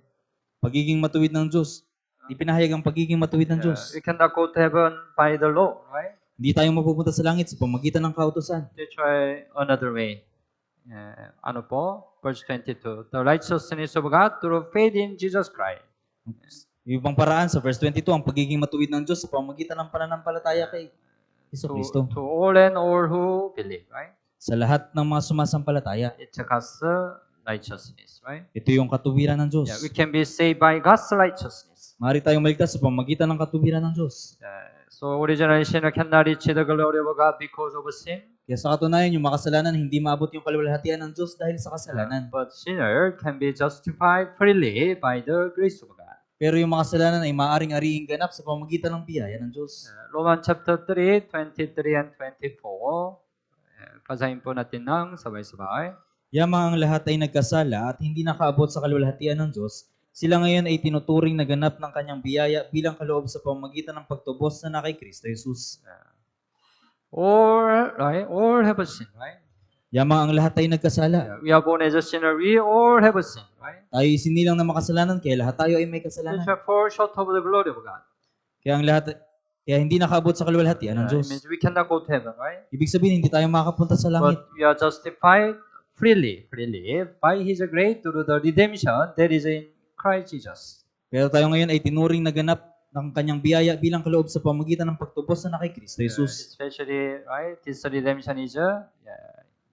Pagiging matuwid ng Diyos. Ipinahayag ang pagiging matuwid ng Diyos. We cannot go to heaven by the law, right? Hindi tayo mapupunta sa langit sa pamamagitan ng kautusan. Let's try another way. Ano po? Verse 22. The righteousness of God through faith in Jesus Christ. Yung ibang paraan sa verse 22, ang pagiging matuwid ng Diyos sa pamamagitan ng pananampalataya kay Jesucristo. To all and all who believe, right? Sa lahat ng mga sumasampalataya. It's God's righteousness, right? Ito yung katuwiran ng Diyos. We can be saved by God's righteousness. Maaari tayong maligtas sa pamamagitan ng katuwiran ng Diyos. So originally sinner cannot reach the glory of God because of sin. Kaya sa katunayan, yung makasalanan, hindi maabot yung kaluwalhatian ng Diyos dahil sa kasalanan. But sinner can be justified freely by the grace of God. Pero yung makasalanan ay maaaring ariing ganap sa pamamagitan ng biyaya ng Diyos. Romans chapter 3, 23 and 24. Basahin po natin ng sabay-sabay. Yamang ang lahat ay nagkasala at hindi nakaabot sa kaluwalhatian ng Diyos, sila ngayon ay tinuturing na ganap ng kanyang biyaya bilang kaloob sa pamamagitan ng pagtubos na kay Kristo Jesus. All have sinned, right? Yamang ang lahat ay nagkasala. We are born as a sinner. We all have sinned, right? Tayo sinilang na makasalanan, kaya lahat tayo ay may kasalanan. We fall short of the glory of God. Kaya hindi nakaabot sa kaluwalhatian ng It Diyos. means we cannot go to heaven, right? Ibig sabihin, hindi tayo makakapunta sa langit. But we are justified freely by His grace through the redemption that is in Christ Jesus. Pero tayo ngayon ay tinuring na ganap ng kanyang biyaya bilang kaloob sa pamamagitan ng pagtubos na kay Kristo Jesus. Especially, right? This redemption is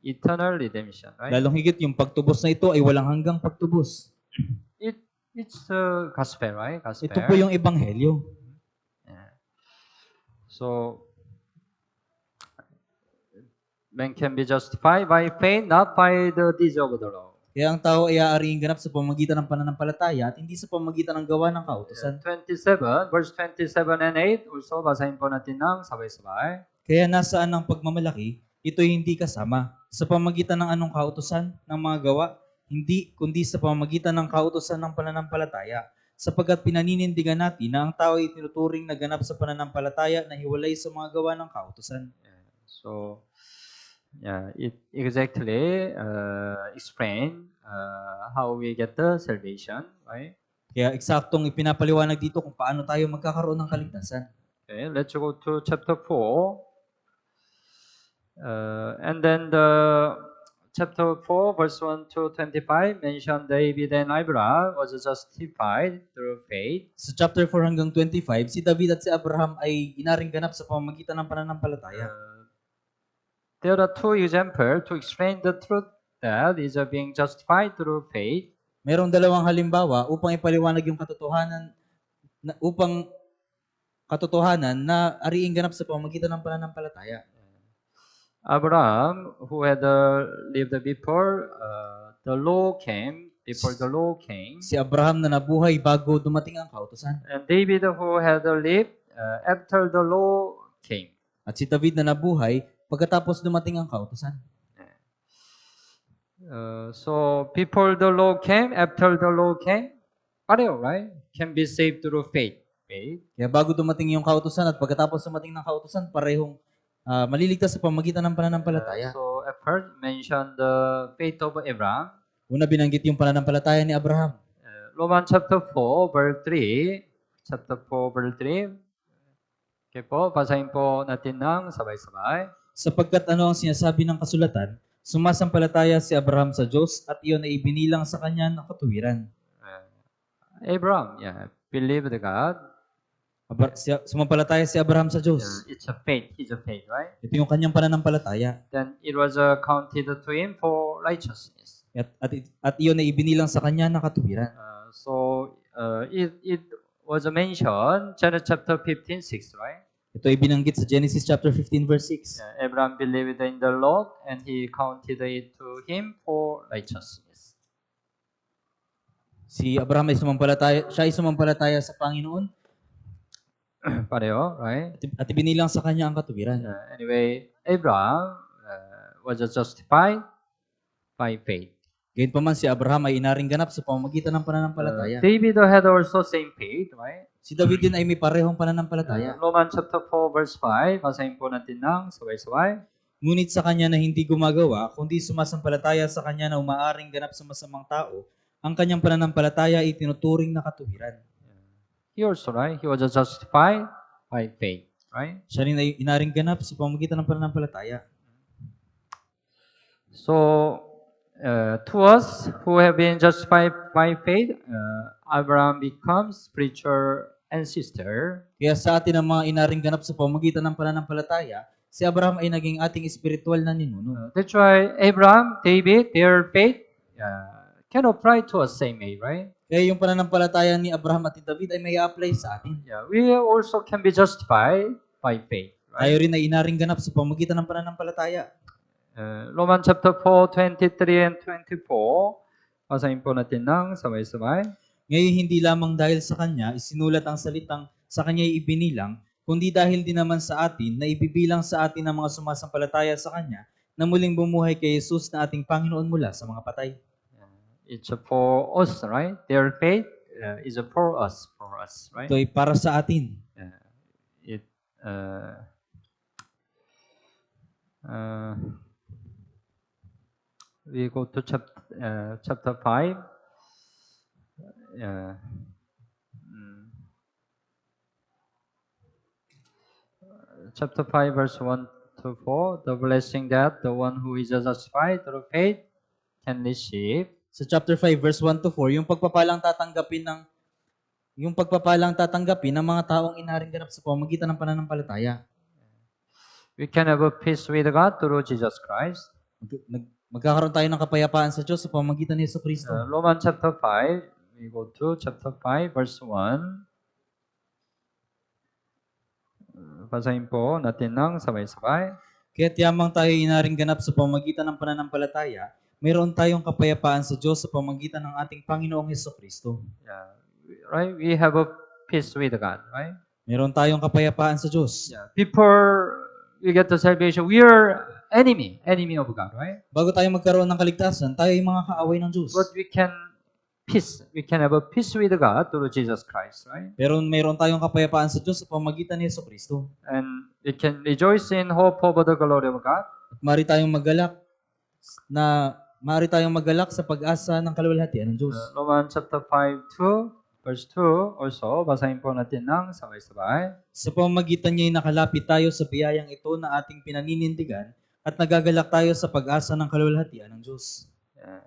eternal redemption, right? Lalong higit, yung pagtubos na ito ay walang hanggang pagtubos. It's gospel, right? Gospel. Ito po yung ebanghelyo. So, man can be justified by faith, not by the deeds of the law. Kaya ang tao ay aariing ganap sa pamamagitan ng pananampalataya at hindi sa pamamagitan ng gawa ng kautusan. 27, verse 27 and 8. Also, basahin po natin ng sabay-sabay. Kaya nasaan ang pagmamalaki, ito'y hindi kasama sa pamamagitan ng anong kautusan ng mga gawa, hindi kundi sa pamamagitan ng kautusan ng pananampalataya, sapagkat pinaninindigan natin na ang tao ay tinuturing na ganap sa pananampalataya na hiwalay sa mga gawa ng kautusan. So, it exactly explain how we get the salvation, right? Kaya eksaktong ipinapaliwanag dito kung paano tayo magkakaroon ng kaligtasan. Okay, let's go to chapter 4. And then the chapter 4, verse 1 to 25 mention David and Abraham was justified through faith. Sa chapter 4 hanggang 25, si David at si Abraham ay inaring ganap sa pamamagitan ng pananampalataya. There are two examples to explain the truth that is being justified through faith. Merong dalawang halimbawa upang ipaliwanag yung katotohanan na ariing ganap sa pamamagitan ng pananampalataya. Abraham, who had lived before the law came, Si Abraham na nabuhay bago dumating ang kautusan. and David, who had lived after the law came. At si David na nabuhay pagkatapos dumating ang kautusan. So before the law came, after the law came, pareho, right? Can be saved through faith. Faith. Kaya bago dumating yung kautusan at pagkatapos dumating ng kautusan, parehong maliligtas sa pamagitan ng pananampalataya. So at first mentioned the faith of Abraham. Una binanggit yung pananampalataya ni Abraham. Romans chapter 4 verse 3. Chapter 4 verse 3. Okay po, basahin po natin ng sabay-sabay. Sapagkat ano ang sinasabi ng kasulatan, sumasampalataya si Abraham sa Diyos at iyon ay ibinilang sa kanya na katuwiran. Abraham, believed God. Sumampalataya si Abraham sa Diyos. It's a faith. It's a faith, right? Ito yung kanyang pananampalataya. Then it was counted to him for righteousness. At iyon ay ibinilang sa kanya na katuwiran. It was mentioned Genesis chapter 15:6, right? Ito ay binanggit sa Genesis chapter 15 verse 6. Abraham believed in the Lord and he counted it to him for righteousness. Si Abraham siya ay sumampalataya sa Panginoon. Pareho, right? At ibinilang sa kanya ang katuwiran. Anyway, Abraham was justified by faith. Gayunpaman si Abraham ay inaring ganap sa pamamagitan ng pananampalataya. David had also same faith, right? Si David din ay may parehong pananampalataya. Romans chapter 4 verse 5, basahin po natin ng sabay-sabay. Ngunit sa kanya na hindi gumagawa, kundi sumasampalataya sa kanya na umaaring ganap sa masamang tao, ang kanyang pananampalataya ay tinuturing na katuwiran. He also, right? He was justified by faith, right? Siya rin ay inaring ganap sa pamamagitan ng pananampalataya. So, to us who have been justified by faith, Abraham becomes spiritual ancestor. Kaya sa atin ang mga inaring ganap sa pamamagitan ng pananampalataya, si Abraham ay naging ating espiritual na ninuno. That's why Abraham, David, their faith can apply to us same way, right? Kaya yung pananampalataya ni Abraham at ni David ay may apply sa atin. We also can be justified by faith, right? Tayo rin ay inaring ganap sa pamamagitan ng pananampalataya. Romans chapter 4, 23 and 24. Basahin po natin ng sabay-sabay. Ngayon hindi lamang dahil sa kanya isinulat ang salitang sa kanya ibinilang, kundi dahil din naman sa atin na ibibilang sa atin ang mga sumasampalataya sa kanya na muling bumuhay kay Jesus na ating Panginoon mula sa mga patay. It's for us, right? Their faith is for us, right? Ito ay para sa atin. We go to chapter 5. Chapter 5, verse 1 to 4. The blessing that the one who is justified through faith can receive. Sa chapter 5, verse 1 to 4, yung pagpapalang tatanggapin ng mga taong inaring ganap sa pamamagitan ng pananampalataya. We can have a peace with God through Jesus Christ. Magkakaroon tayo ng kapayapaan sa Diyos sa pamamagitan ni Jesucristo. Romans chapter 5, we go to chapter 5, verse 1. Basahin po natin ng sabay-sabay. Kaya't yamang tayo inaring ganap sa pamamagitan ng pananampalataya, mayroon tayong kapayapaan sa Diyos sa pamamagitan ng ating Panginoong Jesucristo. Right? We have a peace with God, right? Meron tayong kapayapaan sa Diyos. Before we get the salvation, we are enemy of God, right? Bago tayo magkaroon ng kaligtasan, tayo ay mga kaaway ng Diyos. But we can have a peace with God through Jesus Christ, right? Pero mayroon tayong kapayapaan sa Diyos sa pamamagitan ni Jesucristo. And we can rejoice in hope of the glory of God. At maaari tayong magalak sa pag-asa ng kaluwalhatian ng Diyos. Romans chapter 5, 2. Verse 2 also, basahin po natin ng sabay-sabay. Sa pamamagitan niya'y nakalapit tayo sa biyayang ito na ating pinaninindigan at nagagalak tayo sa pag-asa ng kaluwalhatian ng Diyos. Yeah.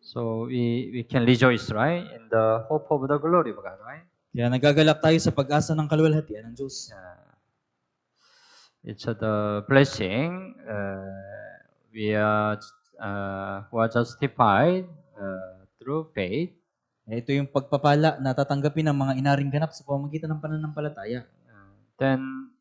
So we can rejoice, right, in the hope of the glory of God, right? Kaya nagagalak tayo sa pag-asa ng kaluwalhatian ng Diyos. Yeah. It's the blessing we are who are justified through faith. Ito yung pagpapala na tatanggapin ng mga inaring ganap sa pamamagitan ng pananampalataya. Then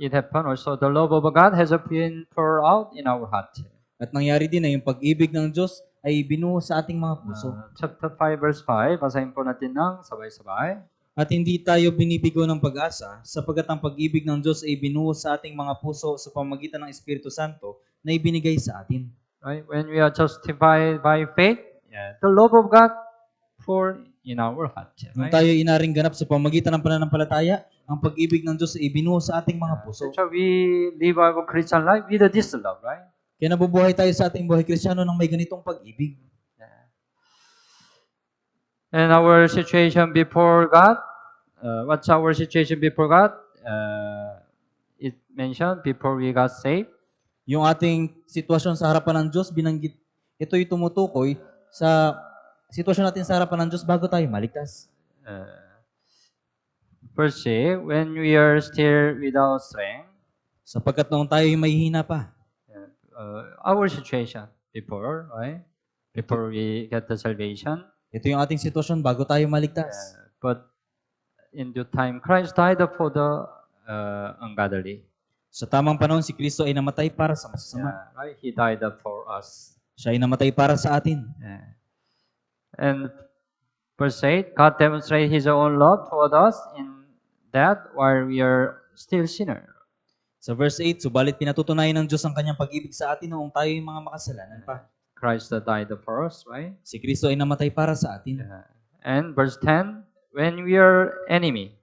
it happened also the love of God has been poured out in our heart. At nangyari din na yung pag-ibig ng Diyos ay binuo sa ating mga puso. Chapter 5 verse 5, basahin po natin ng sabay-sabay. At hindi tayo binibigo ng pag-asa sapagkat ang pag-ibig ng Diyos ay binuo sa ating mga puso sa pamamagitan ng Espiritu Santo na ibinigay sa atin. Right? When we are justified by faith, the love of God poured in our heart. Nung Right? tayo inaring ganap sa pamamagitan ng pananampalataya, ang pag-ibig ng Diyos ay binuo sa ating mga puso. So we live our Christian life with this love, right? Kaya nabubuhay tayo sa ating buhay Kristiyano ng may ganitong pag-ibig. And our situation before God, what's our situation before God? It mentioned before we got saved. Yung ating sitwasyon sa harapan ng Diyos, binanggit, ito'y tumutukoy sa sitwasyon natin sa harapan ng Diyos bago tayo maligtas. Verse 6, when we are still without strength, Sapagkat noong tayo'y may hina pa, our situation before, right? Before we get the salvation. ito yung ating sitwasyon bago tayo maligtas. But in due time, Christ died for the ungodly. Sa tamang panahon, si Kristo ay namatay para sa masasama. Right? He died for us. Siya ay namatay para sa atin. And verse 8, God demonstrated His own love toward us in that while we are still sinners. Sa verse 8, subalit pinatutunayan ng Diyos ang kanyang pag-ibig sa atin noong tayo yung mga makasalanan pa. Christ died for us, right? Si Kristo ay namatay para sa atin. And verse 10, when we are enemy.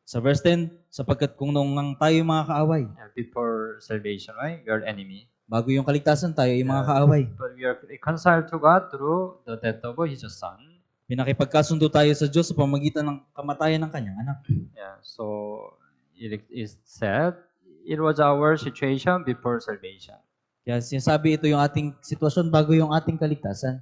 Sa verse 10, sapagkat kung noong ang tayo yung mga kaaway, Before salvation, right? We are enemy. bago yung kaligtasan tayo ay mga kaaway. But we are reconciled to God through the death of His Son. Pinakipagkasundo tayo sa Diyos sa pamamagitan ng kamatayan ng kanyang anak. So it is said, it was our situation before salvation. Kaya sinasabi ito yung ating sitwasyon bago yung ating kaligtasan.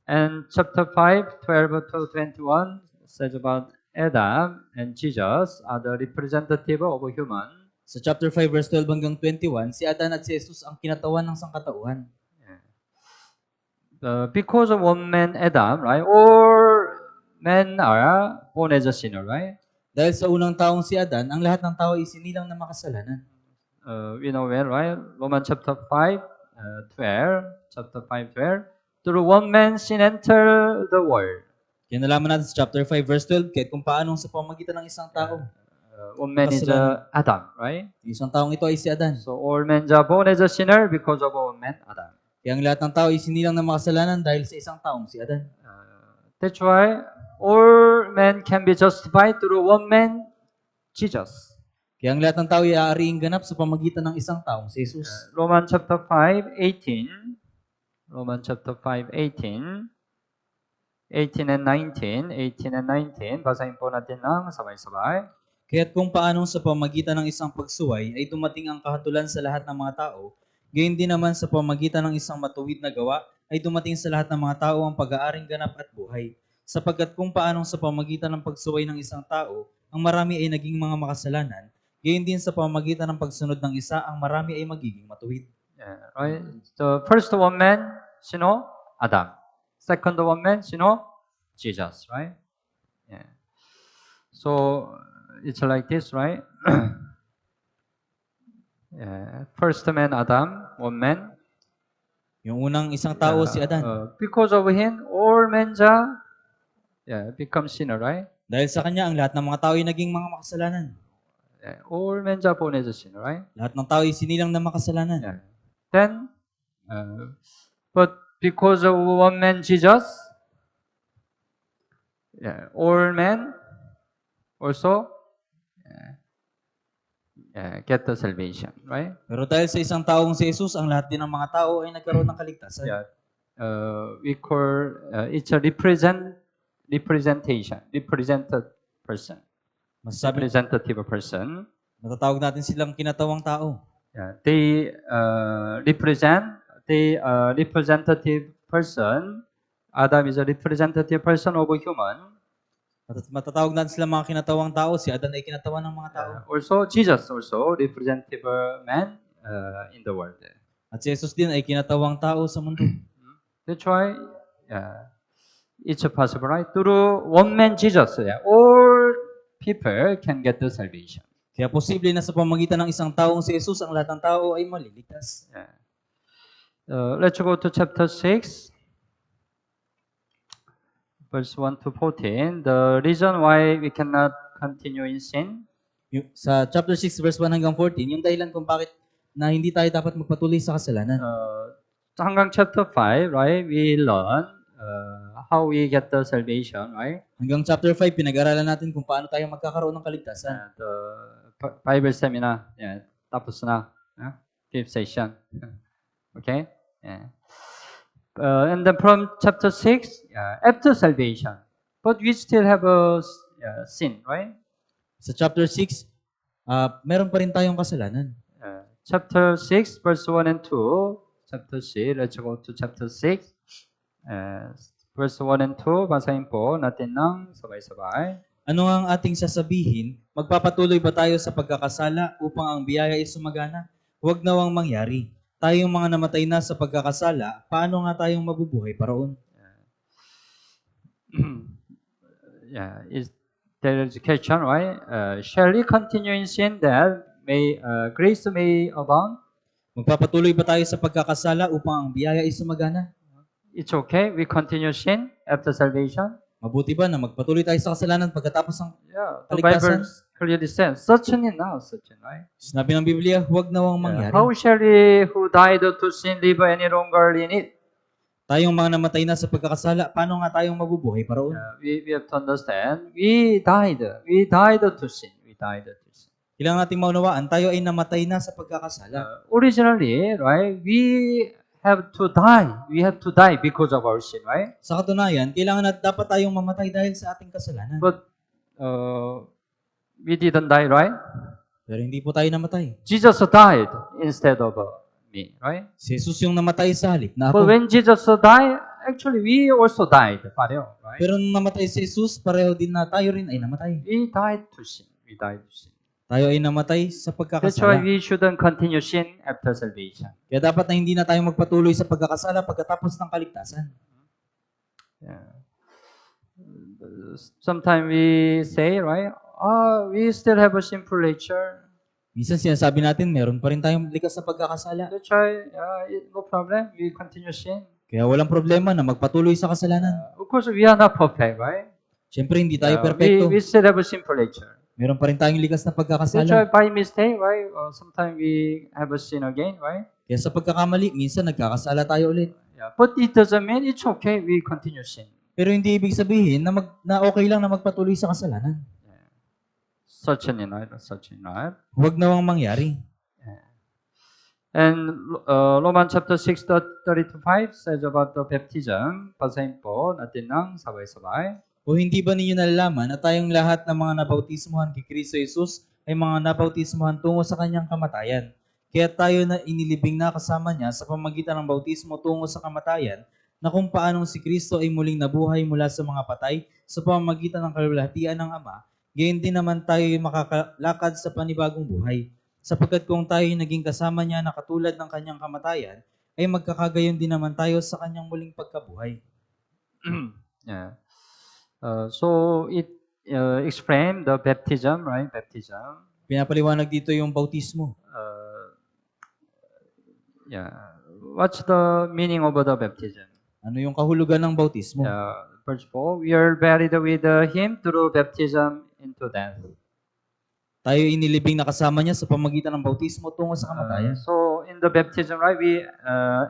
And chapter 5, 12 to 21 says about Adam and Jesus are the representative of human. Sa chapter 5 verse 12 hanggang 21, si Adan at si Jesus ang kinatawan ng sangkatauhan. Because of one man Adam, right? All men are born as a sinner, right? Dahil sa unang taong si Adan, ang lahat ng tao ay sinilang na makasalanan. We know well, right? Romans chapter 5, 12, chapter 5, 12. Through one man sin enter the world. Kaya nalaman natin sa chapter 5 verse 12, kahit kung paano sa pamamagitan ng isang tao. One man is Adam, right? Yung isang taong ito ay si Adan. So all men are born as a sinner because of one man Adam. Kaya ang lahat ng tao ay sinilang na makasalanan dahil sa isang taong si Adan. That's why all men can be justified through one man, Jesus. Kaya ang lahat ng tao ay aariing ganap sa pamagitan ng isang taong si Jesus. Romans chapter 5:18. Romans chapter 5:18. 18 and 19, basahin po natin ng sabay-sabay. Kaya't kung paanong sa pamagitan ng isang pagsuway ay dumating ang kahatulan sa lahat ng mga tao, gayon din naman sa pamagitan ng isang matuwid na gawa ay dumating sa lahat ng mga tao ang pag-aaring ganap at buhay. Sapagkat kung paanong sa pamagitan ng pagsuway ng isang tao, ang marami ay naging mga makasalanan, gayon din sa pamagitan ng pagsunod ng isa, ang marami ay magiging matuwid. Right? The first one man, sino? Adam. Second one man, sino? Jesus, right? So it's like this, right? First man, Adam, one man. Yung unang isang tao si Adan. Because of him, all men become sinner, right? Dahil sa kanya, ang lahat ng mga tao ay naging mga makasalanan. All men are born as a sinner, right? Lahat ng tao ay sinilang na makasalanan. Then, but because of one man, Jesus, all men also get the salvation, right? Pero dahil sa isang taong si Jesus, ang lahat din ng mga tao ay nagkaroon ng kaligtasan. Yeah. We call it's a represented person, Masasabi, representative person. matatawag natin silang kinatawang tao. Yeah, they representative person. Adam is a representative person of a human. Matatawag natin silang mga kinatawang tao. Si Adan ay kinatawan ng mga tao. Also, Jesus also representative man in the world. At si Jesus din ay kinatawang tao sa mundo. That's why it's possible, right? Through one man Jesus, all people can get the salvation. Kaya posible na sa pamagitan ng isang taong si Jesus, ang lahat ng tao ay maliligtas. Yeah. Let's go to chapter 6. Verse 1 to 14, the reason why we cannot continue in sin, Sa chapter 6, verse 1 hanggang 14, yung dahilan kung bakit na hindi tayo dapat magpatuloy sa kasalanan. hanggang chapter 5, right, we learn how we get the salvation, right? Hanggang chapter 5, pinag-aralan natin kung paano tayo magkakaroon ng kaligtasan. The Bible seminar, tapos na, fifth session. Okay? Yeah. And then from chapter 6, after salvation, but we still have a sin, right? Sa chapter 6, meron pa rin tayong kasalanan. Chapter 6, verse 1 and 2. Chapter 6, let's go to chapter 6. Verse 1 and 2, basahin po natin ng sabay-sabay. Ano ang ating sasabihin? Magpapatuloy ba tayo sa pagkakasala upang ang biyaya ay sumagana? Huwag nawang mangyari. Tayong mga namatay na sa pagkakasala, paano nga tayong mabubuhay paroon? Is there is a question, right? Shall we continue in sin that grace may abound? Magpapatuloy ba tayo sa pagkakasala upang ang biyaya ay sumagana? It's okay. We continue sin after salvation. Mabuti ba na magpatuloy tayo sa kasalanan pagkatapos ng The kaligtasan? Bible clearly says, certainly not, certain, right? Sinabi ng Biblia, huwag nawang mangyari. How shall we who died to sin live any longer in it? Tayong mga namatay na sa pagkakasala, paano nga tayong mabubuhay paroon? We have to understand, we died to sin. We died to sin. Kailangan nating maunawaan, tayo ay namatay na sa pagkakasala. Originally, right, we have to die. We have to die because of our sin, right? Sa katunayan, kailangan at dapat tayong mamatay dahil sa ating kasalanan. But we didn't die, right? Pero hindi po tayo namatay. Jesus died instead of me, right? Si Jesus yung namatay sa halip na But ako. when Jesus died, actually we also died, pareho, right? Pero nung namatay si Jesus, pareho din na tayo rin ay namatay. We died to sin. We died to sin. Tayo ay namatay sa That's why pagkakasala. we shouldn't continue sin after salvation. Kaya dapat na hindi na tayo magpatuloy sa pagkakasala pagkatapos ng kaligtasan. Yeah. Sometimes we say, right? We still have a sinful nature. Minsan sinasabi natin, meron pa rin tayong likas na pagkakasala. That's why, no problem. We continue sin. Kaya walang problema na magpatuloy sa kasalanan. Of course, we are not perfect, right? Siyempre, hindi tayo We perpekto. still have a sinful nature. Meron pa rin tayong likas na That's why pagkakasala. by mistake, right? Sometimes we have a sin again, right? Kaya sa pagkakamali, minsan nagkakasala tayo ulit. Yeah. But it doesn't mean it's okay. We continue sin. Pero hindi ibig sabihin na okay lang na magpatuloy sa kasalanan. Certainly not. Certainly not. Huwag nawang mangyari. And Romans chapter 6, 30-5 says about the baptism. Basahin po natin ng sabay-sabay. O hindi ba ninyo nalalaman na tayong lahat ng mga nabautismuhan kay Kristo Jesus ay mga nabautismuhan tungo sa kanyang kamatayan? Kaya tayo na inilibing na kasama niya sa pamagitan ng bautismo tungo sa kamatayan, na kung paanong si Kristo ay muling nabuhay mula sa mga patay sa pamamagitan ng kalwalhatian ng Ama, gayon din naman tayo ay makakalakad sa panibagong buhay. Sapagkat kung tayo naging kasama niya na katulad ng kanyang kamatayan, ay magkakagayon din naman tayo sa kanyang muling pagkabuhay. Yeah. So it explains the baptism, right? Baptism. Pinapaliwanag dito yung bautismo. What's the meaning of the baptism? Ano yung kahulugan ng bautismo? Verse 4, we are buried with him through baptism into death. Tayo inilibing na kasama niya sa pamagitan ng bautismo tungo sa kamatayan. So in the baptism, right, we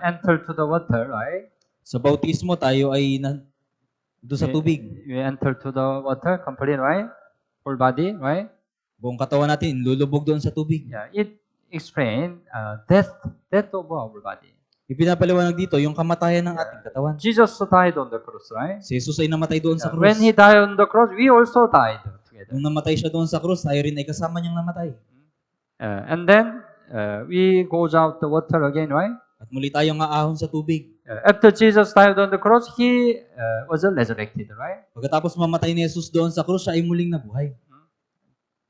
enter to the water, right? Sa bautismo, tayo ay doon sa tubig. We enter to the water complete, right? Whole body, right? Buong katawan natin lulubog doon sa tubig. Yeah, it explains death of our body. Ipinapaliwanag dito yung kamatayan ng ating katawan. Jesus died on the cross, right? Si Jesus ay namatay doon sa Yeah, krus. when he died on the cross, we also died together. Nung namatay siya doon sa krus, tayo rin ay kasama niyang namatay. And then we goes out the water again, right? At muli tayong aahon sa tubig. After Jesus died on the cross, he was resurrected, right? Pagkatapos mamatay ni Jesus doon sa krus, siya ay muling nabuhay.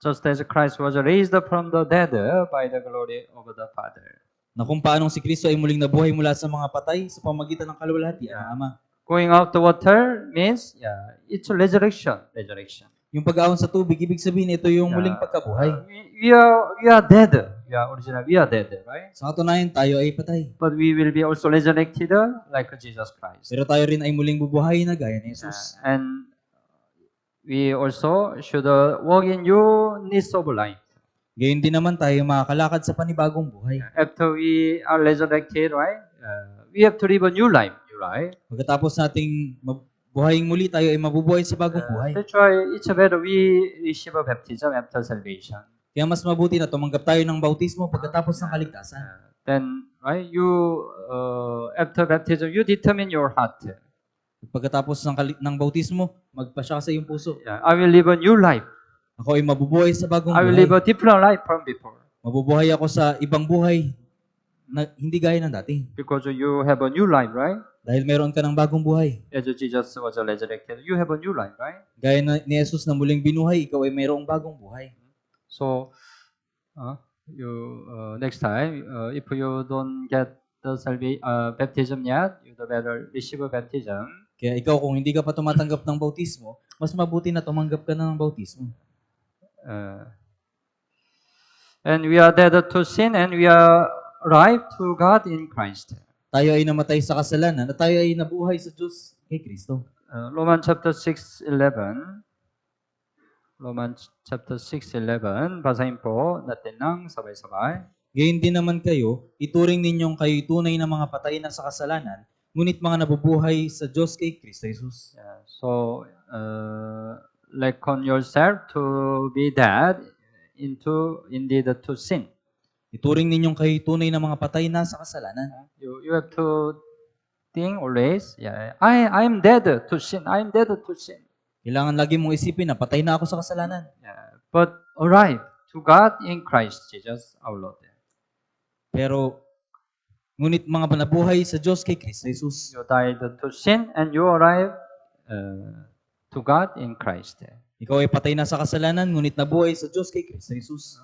Just as Christ was raised from the dead by the glory of the Father. Na kung paanong si Kristo ay muling nabuhay mula sa mga patay sa pamagitan ng kaluwalhatian ng Ama. Going out the water means, it's a resurrection. Yung pag-ahon sa tubig, ibig sabihin ito yung muling pagkabuhay. We are dead. We are dead, right? Sa katunayan, tayo ay patay. But we will be also resurrected like Jesus Christ. Pero tayo rin ay muling bubuhay na gaya ni Jesus. And we also should walk in newness of life. Gayon din naman tayo makakalakad sa panibagong buhay. After we are resurrected, right? We have to live a new life, right? Pagkatapos nating buhayin muli, tayo ay mabubuhay sa bagong buhay. That's why it's better we receive a baptism after salvation. Kaya mas mabuti na tumanggap tayo ng bautismo pagkatapos ng kaligtasan. Then, right? After baptism, you determine your heart. Pagkatapos ng bautismo, magpasya ka sa iyong puso. I will live a new life. Ako ay mabubuhay sa bagong I will live buhay. a different life from before. Mabubuhay ako sa ibang buhay na hindi gaya ng dati. Because you have a new life, right? Dahil meron ka ng bagong buhay. As Jesus was resurrected, you have a new life, right? Gaya ni Jesus na muling binuhay, ikaw ay mayroong bagong buhay. So, next time, if you don't get the baptism yet, you better receive a baptism. Kaya ikaw, kung hindi ka pa tumatanggap ng bautismo, mas mabuti na tumanggap ka na ng bautismo. And we are dead to sin and we are alive to God in Christ. Tayo ay namatay sa kasalanan at tayo ay nabuhay sa Diyos kay Kristo. Romans chapter 6:11. Romans chapter 6:11. Basahin po natin ng sabay-sabay. Gayon din naman kayo, ituring ninyong kayo'y tunay na mga patay na sa kasalanan, ngunit mga nabubuhay sa Diyos kay Kristo Jesus. So, reckon yourself to be dead indeed to sin. Ituring ninyong kayo'y tunay na mga patay na sa kasalanan. You have to think always, I am dead to sin. I am dead to sin. Kailangan lagi mong isipin na patay na ako sa kasalanan. But alive to God in Christ Jesus our Lord. Pero, ngunit mga nabuhay sa Diyos kay Kristo Jesus. You died to sin and you arrive to God in Christ. Ikaw ay patay na sa kasalanan, ngunit nabuhay sa Diyos kay Kristo Jesus.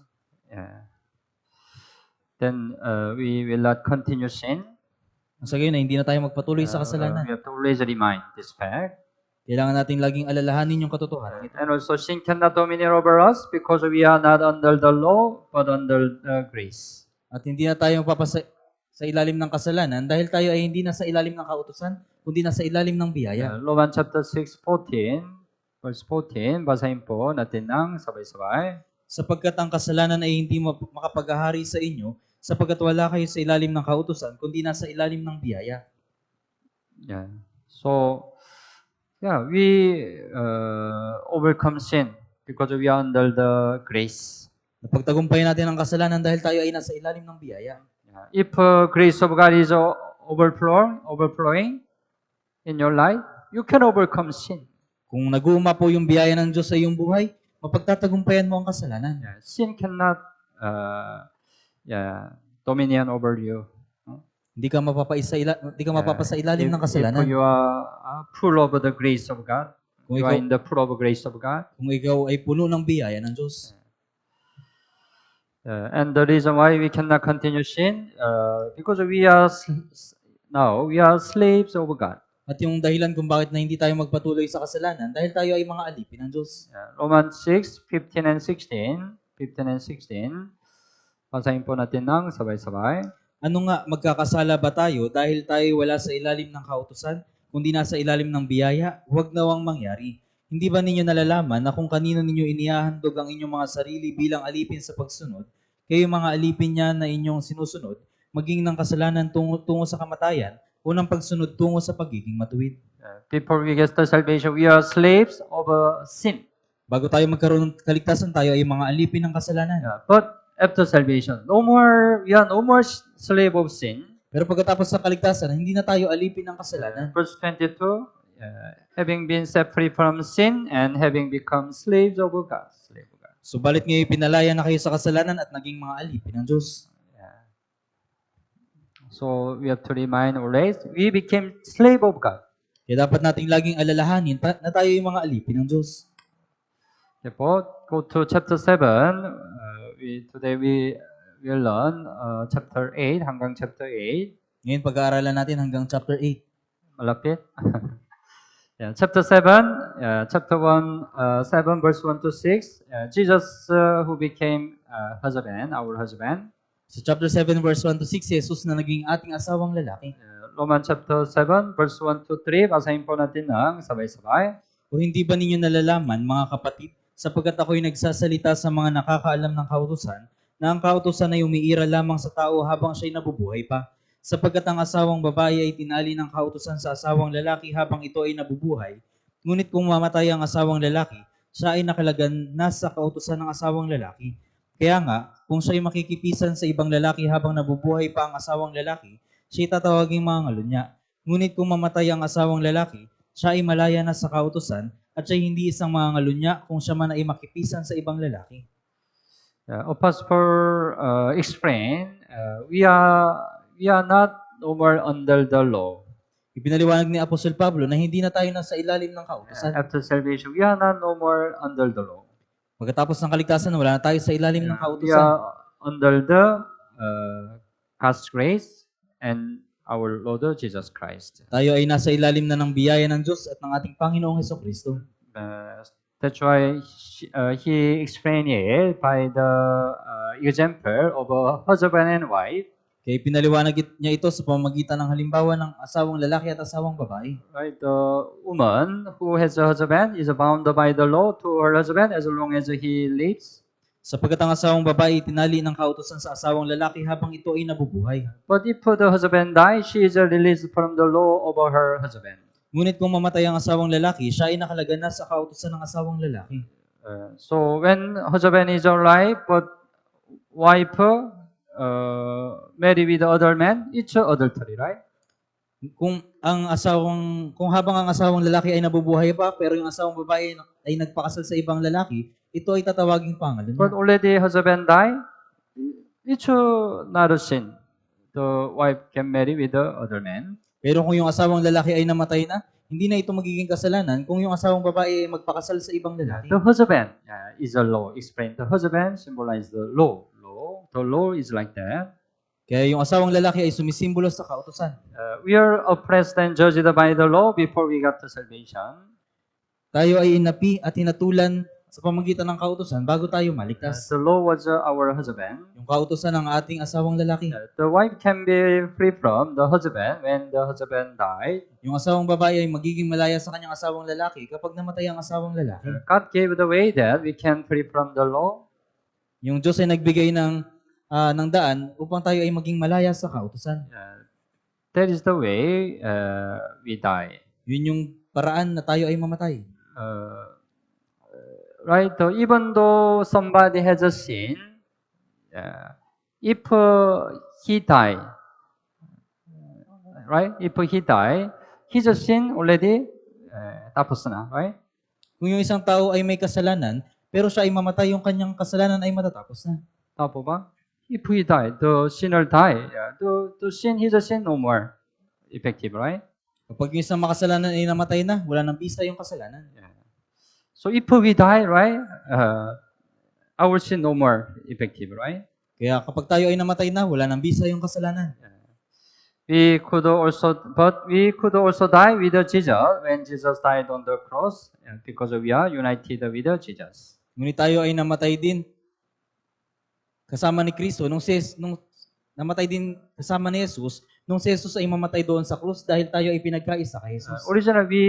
Then we will not continue sin. Sa gayon ay hindi na tayo magpatuloy sa kasalanan. We have to always remind this fact. Kailangan nating laging alalahanin yung katotohanan ito. And also sin cannot dominate over us because we are not under the law but under the grace. At hindi na tayo mapapasa sa ilalim ng kasalanan dahil tayo ay hindi na sa ilalim ng kautusan, kundi na sa ilalim ng biyaya. Romans chapter 6:14, verse 14, basahin po natin ng sabay-sabay. Sapagkat ang kasalanan ay hindi makapaghahari sa inyo, sapagkat wala kayo sa ilalim ng kautusan, kundi nasa ilalim ng biyaya. So, we overcome sin because we are under the grace. Napagtagumpayan natin ang kasalanan dahil tayo ay nasa ilalim ng biyaya. If grace of God is overflowing in your life, you can overcome sin. Kung nag-uuma po yung biyaya ng Diyos sa iyong buhay, mapagtatagumpayan mo ang kasalanan. Sin cannot dominion over you. Hindi ka mapapasa ilalim ng kasalanan. If you are full of the grace of God, Kung you are in the full of grace of God. Kung ikaw ay puno ng biyaya ng Diyos. And the reason why we cannot continue sin, because we are slaves of God. At yung dahilan kung bakit na hindi tayo magpatuloy sa kasalanan, dahil tayo ay mga alipin ng Diyos. Romans 6:15 and 16. Basahin po natin ng sabay-sabay. Ano nga, magkakasala ba tayo dahil tayo wala sa ilalim ng kautusan, kundi nasa ilalim ng biyaya? Huwag nawang mangyari. Hindi ba ninyo nalalaman na kung kanino ninyo inihahandog ang inyong mga sarili bilang alipin sa pagsunod, kayo mga alipin niya na inyong sinusunod, maging ng kasalanan tungo sa kamatayan, o ng pagsunod tungo sa pagiging matuwid? Before we get the salvation, we are slaves of sin. Bago tayo magkaroon ng kaligtasan, tayo ay mga alipin ng kasalanan. Yeah. But after salvation, no more, we are no more slave of sin. Pero pagkatapos sa kaligtasan, hindi na tayo alipin ng kasalanan. Verse 22, having been set free from sin and having become slaves of God. Slave of God. Subalit ngayon pinalaya na kayo sa kasalanan at naging mga alipin ng Diyos. Yeah. So we have to remind always, we became slave of God. Kaya dapat nating laging alalahanin na tayo yung mga alipin ng Diyos. Therefore, go to chapter 7. Today we will learn chapter 8, hanggang chapter 8. Ngayon pag-aaralan natin hanggang chapter 8. Malapit. Yeah, chapter 7, chapter 1, 7 verse 1 to 6. Jesus who became husband, our husband. Sa chapter 7 verse 1 to 6, si Jesus na naging ating asawang lalaki. Roman chapter 7 verse 1 to 3. Basahin po natin ng sabay-sabay. O hindi ba ninyo nalalaman, mga kapatid, sapagkat ako'y nagsasalita sa mga nakakaalam ng kautusan, na ang kautusan ay umiira lamang sa tao habang siya'y nabubuhay pa. Sapagkat ang asawang babae ay tinali ng kautusan sa asawang lalaki habang ito ay nabubuhay. Ngunit kung mamatay ang asawang lalaki, siya ay nakalagan na sa kautusan ng asawang lalaki. Kaya nga, kung siya'y makikipisan sa ibang lalaki habang nabubuhay pa ang asawang lalaki, siya'y tatawaging mga ngalunya. Ngunit kung mamatay ang asawang lalaki, siya ay malaya na sa kautusan at siya'y hindi isang mga ngalunya kung siya man ay makipisan sa ibang lalaki. Apostle explain, we are not no more under the law. Ipinaliwanag ni Apostol Pablo na hindi na tayo nasa ilalim ng kautusan. After salvation, we are not no more under the law. Pagkatapos ng kaligtasan, wala na tayo sa ilalim ng We kautusan. are under the God's grace and our Lord Jesus Christ. Tayo ay nasa ilalim na ng biyaya ng Diyos at ng ating Panginoong Hesukristo. That's why he explained it by the example of a husband and wife. Kaya pinaliwanag niya ito sa pamamagitan ng halimbawa ng asawang lalaki at asawang babae. Right, the woman who has a husband is bound by the law to her husband as long as he lives. Sapagkat ang asawang babae tinali ng kautusan sa asawang lalaki habang ito ay nabubuhay. But if the husband dies, she is released from the law over her husband. Ngunit kung mamatay ang asawang lalaki, siya ay nakalagan na sa kautusan ng asawang lalaki. So when husband is alive, but wife marry with other man, it's adultery, right? Kung habang ang asawang lalaki ay nabubuhay pa, pero yung asawang babae ay nagpakasal sa ibang lalaki, ito ay tatawaging pangalan. But already husband died, it's not a sin. The wife can marry with the other man. Pero kung yung asawang lalaki ay namatay na, hindi na ito magiging kasalanan kung yung asawang babae ay magpakasal sa ibang lalaki. The husband is a law. Explain. The husband symbolizes the law. The law is like that. Kaya yung asawang lalaki ay sumisimbolo sa kautusan. We are oppressed and judged by the law before we got to salvation. Tayo ay inapi at hinatulan sa pamamagitan ng kautusan bago tayo maligtas. The law was our husband. Yung kautusan ng ating asawang lalaki. The wife can be free from the husband when the husband died. Yung asawang babae ay magiging malaya sa kanyang asawang lalaki kapag namatay ang asawang lalaki. God gave the way that we can free from the law. Yung Diyos ay nagbigay ng daan upang tayo ay maging malaya sa kautusan. That is the way we die. Yun yung paraan na tayo ay mamatay. Right? Even though somebody has a sin, if he die, right? If he die, his sin already tapos na, right? Kung yung isang tao ay may kasalanan, pero siya ay mamatay, yung kanyang kasalanan ay matatapos na. Tapo ba? If he die, the sinner die. The sin, his sin no more effective, right? Kapag yung isang makasalanan ay namatay na, wala nang bisa yung kasalanan. So if we die, right, our sin no more effective, right? Kaya kapag tayo ay namatay na, wala nang bisa yung kasalanan. We could also die with Jesus when Jesus died on the cross, because we are united with Jesus. Ngunit tayo ay namatay din kasama ni Kristo nung namatay din kasama ni Jesus nung si Jesus ay mamatay doon sa krus dahil tayo ay pinagkaisa kay Jesus. Originally, we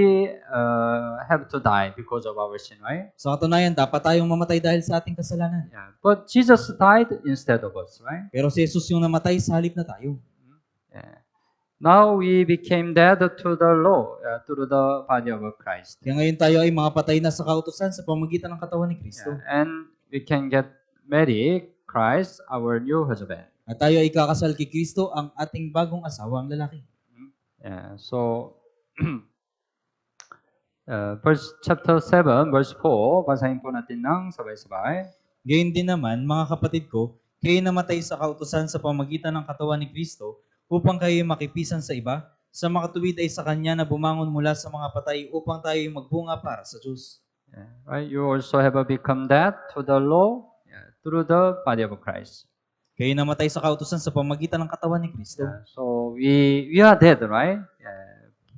have to die because of our sin, right? Sa katunayan, dapat tayong mamatay dahil sa ating kasalanan. But Jesus died instead of us, right? Pero si Jesus yung namatay sa halip na tayo. Now we became dead to the law through the body of Christ. Kaya ngayon tayo ay mga patay na sa kautusan sa pamamagitan ng katawan ni Kristo. And we can get married Christ, our new husband. At tayo ay kakasal kay Kristo, ang ating bagong asawa, ang lalaki. So, chapter 7, verse 4, basahin po natin ng sabay-sabay. Gayon din naman, mga kapatid ko, kayo namatay sa kautusan sa pamamagitan ng katawan ni Kristo upang kayo makipisan sa iba, sa makatuwid ay sa Kanya na bumangon mula sa mga patay upang tayo magbunga para sa Diyos. Right? You also have become dead to the law through the body of Christ. Kayo namatay sa kautusan sa pamamagitan ng katawan ni Kristo. So we are dead, right?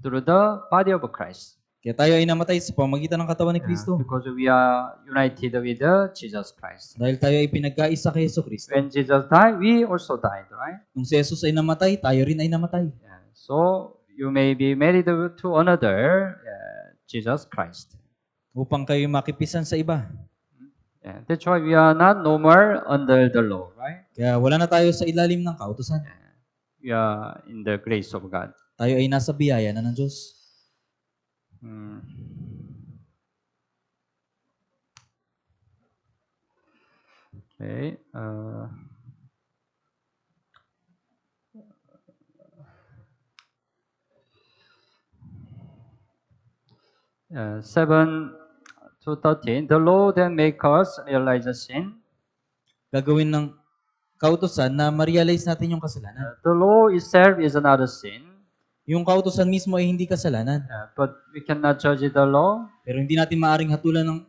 Through the body of Christ. Kaya tayo ay namatay sa pamamagitan ng katawan ni Kristo. Because we are united with Jesus Christ. Dahil tayo ay pinagkaisa kay Yesu Kristo. When Jesus died, we also died, right? Nung si Jesus ay namatay, tayo rin ay namatay. So you may be married to another, Jesus Christ. Upang kayo makipisan sa iba. That's why we are not no more under the law, right? Kaya wala na tayo sa ilalim ng kautusan. We are in the grace of God. Tayo ay nasa biyaya na ng Diyos. Okay. 7 to 13. The law then make us realize the sin. Gagawin ng kautusan na ma-realize natin yung kasalanan. The law itself is not a sin. Yung kautusan mismo ay hindi kasalanan. But we cannot judge the law. Pero hindi natin maaring hatulan ng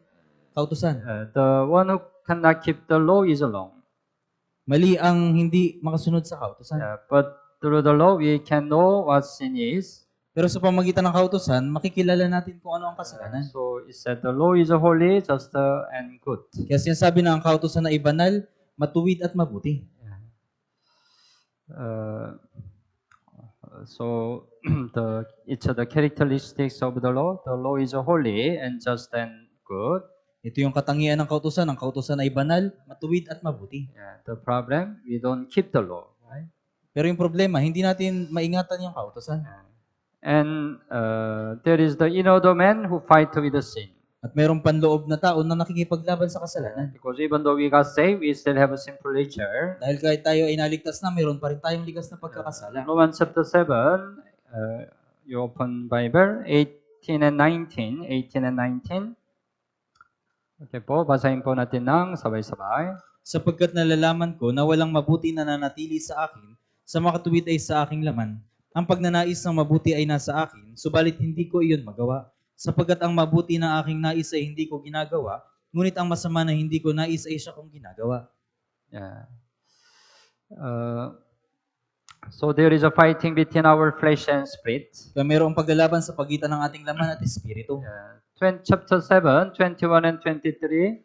kautusan. The one who cannot keep the law is alone. Mali ang hindi makasunod sa kautusan. But through the law, we can know what sin is. Pero sa pamamagitan ng kautusan, makikilala natin kung ano ang kasalanan. So it said the law is holy, just and good. Kaya sinasabi na ang kautusan ay banal, matuwid at mabuti. So it's the characteristics of the law. The law is holy and just and good. Ito yung katangian ng kautusan. Ang kautusan ay banal, matuwid at mabuti. The problem, we don't keep the law, right? Pero yung problema, hindi natin maingatan yung kautusan. And there is the inner man who fight with the sin. At mayroong panloob na tao na nakikipaglaban sa kasalanan. Because even though we got saved, we still have a sinful nature. Dahil kahit tayo ay naligtas na, mayroon pa rin tayong ligas na pagkakasala. Romans chapter 7, you open Bible, 18 and 19. 18 and 19. Okay po, basahin po natin ng sabay-sabay. Sapagkat nalalaman ko na walang mabuti na nanatili sa akin, sa makatuwid ay sa aking laman. Ang pagnanais ng mabuti ay nasa akin, subalit hindi ko iyon magawa. Sapagkat ang mabuti na aking nais ay hindi ko ginagawa, ngunit ang masama na hindi ko nais ay siya kong ginagawa. So there is a fighting between our flesh and spirit. Kaya mayroong paglalaban sa pagitan ng ating laman at espiritu. Chapter 7, 21 and 23.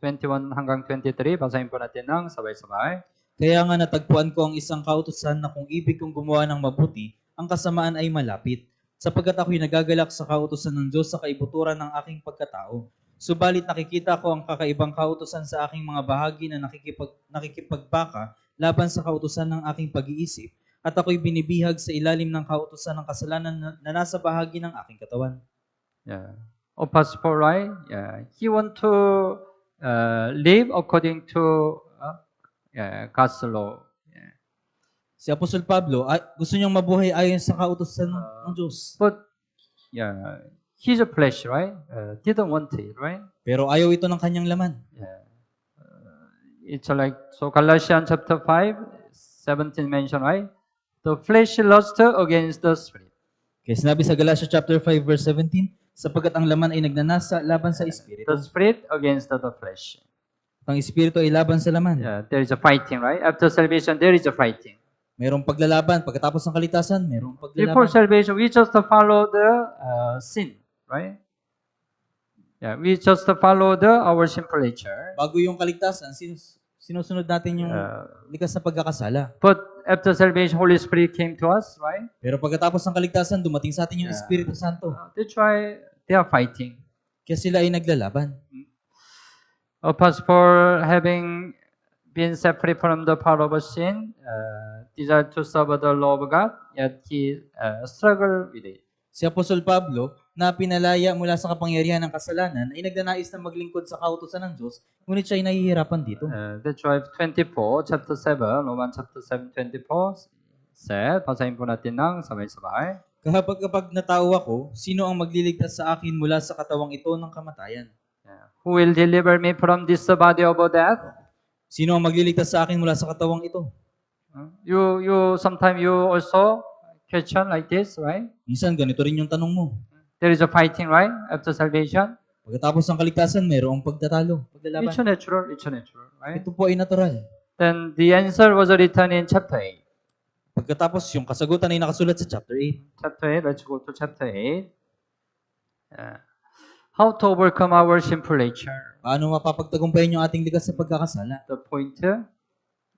21 hanggang 23, basahin po natin ng sabay-sabay. Kaya nga natagpuan ko ang isang kautusan na kung ibig kong gumawa ng mabuti, ang kasamaan ay malapit. Sapagkat ako'y nagagalak sa kautusan ng Diyos sa kaibuturan ng aking pagkatao. Subalit nakikita ko ang kakaibang kautusan sa aking mga bahagi na nakikipagbaka laban sa kautusan ng aking pag-iisip, at ako'y binibihag sa ilalim ng kautusan ng kasalanan na nasa bahagi ng aking katawan. Pastor Paul, right? He want to live according to God's law. Si Apostol Pablo, gusto niyang mabuhay ayon sa kautusan ng Diyos. But his flesh, right? Didn't want it, right? Pero ayaw ito ng kanyang laman. It's like, so Galatians chapter 5, 17 mention, right? The flesh lusts against the spirit. Kaya sinabi sa Galatians chapter 5 verse 17, sapagkat ang laman ay nagnanasa laban sa espiritu. The spirit against the flesh. Ang espiritu ay laban sa laman. There is a fighting, right? After salvation, there is a fighting. Mayroong paglalaban. Pagkatapos ng kalitasan, mayroong Before paglalaban. salvation, we just follow the sin, right? We just follow our sinful nature. Bago yung kaligtasan, sinusunod natin yung likas na pagkakasala. But after salvation, Holy Spirit came to us, right? Pero pagkatapos ng kaligtasan, dumating sa atin yung Espiritu Santo. That's why they are fighting. Kaya sila ay naglalaban. Pastor, having been set free from the power of sin, desire to serve the law of God, yet he struggled with it. Si Apostol Pablo, na pinalaya mula sa kapangyarihan ng kasalanan, ay nagnanais na maglingkod sa kautusan ng Diyos, ngunit siya ay nahihirapan dito. That's why 24, chapter 7, Romans chapter 7, 24 said, basahin po natin ng sabay-sabay. Kapag natao ako, sino ang magliligtas sa akin mula sa katawang ito ng kamatayan? Who will deliver me from this body of death? Sino ang magliligtas sa akin mula sa katawang ito? Sometimes you also question like this, right? Minsan, ganito rin yung tanong mo. There is a fighting, right? After salvation. Pagkatapos ng kaligtasan, mayroong pagtatalo, paglalaban. It's natural, right? Ito po ay natural. Then the answer was written in chapter 8. Pagkatapos, yung kasagutan ay nakasulat sa chapter 8. Chapter 8, let's go to chapter 8. How to overcome our sinful nature. Paano mapapagtagumpayan yung ating likas sa pagkakasala? The point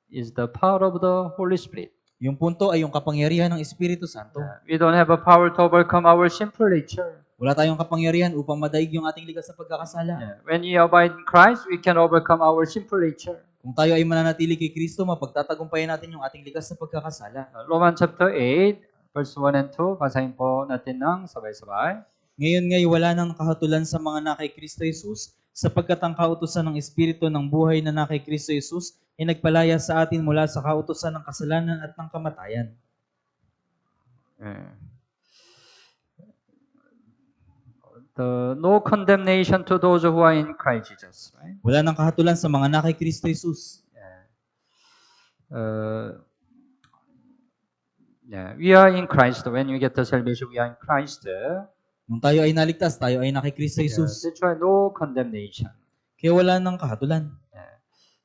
is the power of the Holy Spirit. Yung punto ay yung kapangyarihan ng Espiritu Santo. We don't have a power to overcome our sinful nature. Wala tayong kapangyarihan upang madaig yung ating likas sa pagkakasala. When we abide in Christ, we can overcome our sinful nature. Kung tayo ay mananatili kay Kristo, mapagtatagumpayan natin yung ating likas sa pagkakasala. Romans chapter 8, verse 1 and 2, basahin po natin ng sabay-sabay. Ngayon ngay wala nang kahatulan sa mga na kay Kristo Jesus, sapagkat ang kautusan ng Espiritu ng buhay na na kay Kristo Jesus ay nagpalaya sa atin mula sa kautusan ng kasalanan at ng kamatayan. No condemnation to those who are in Christ Jesus, right? Wala nang kahatulan sa mga na kay Kristo Jesus. We are in Christ. When we get the salvation, we are in Christ. Nung tayo ay naligtas, tayo ay na kay Kristo Jesus. That's why no condemnation. Kaya wala nang kahatulan.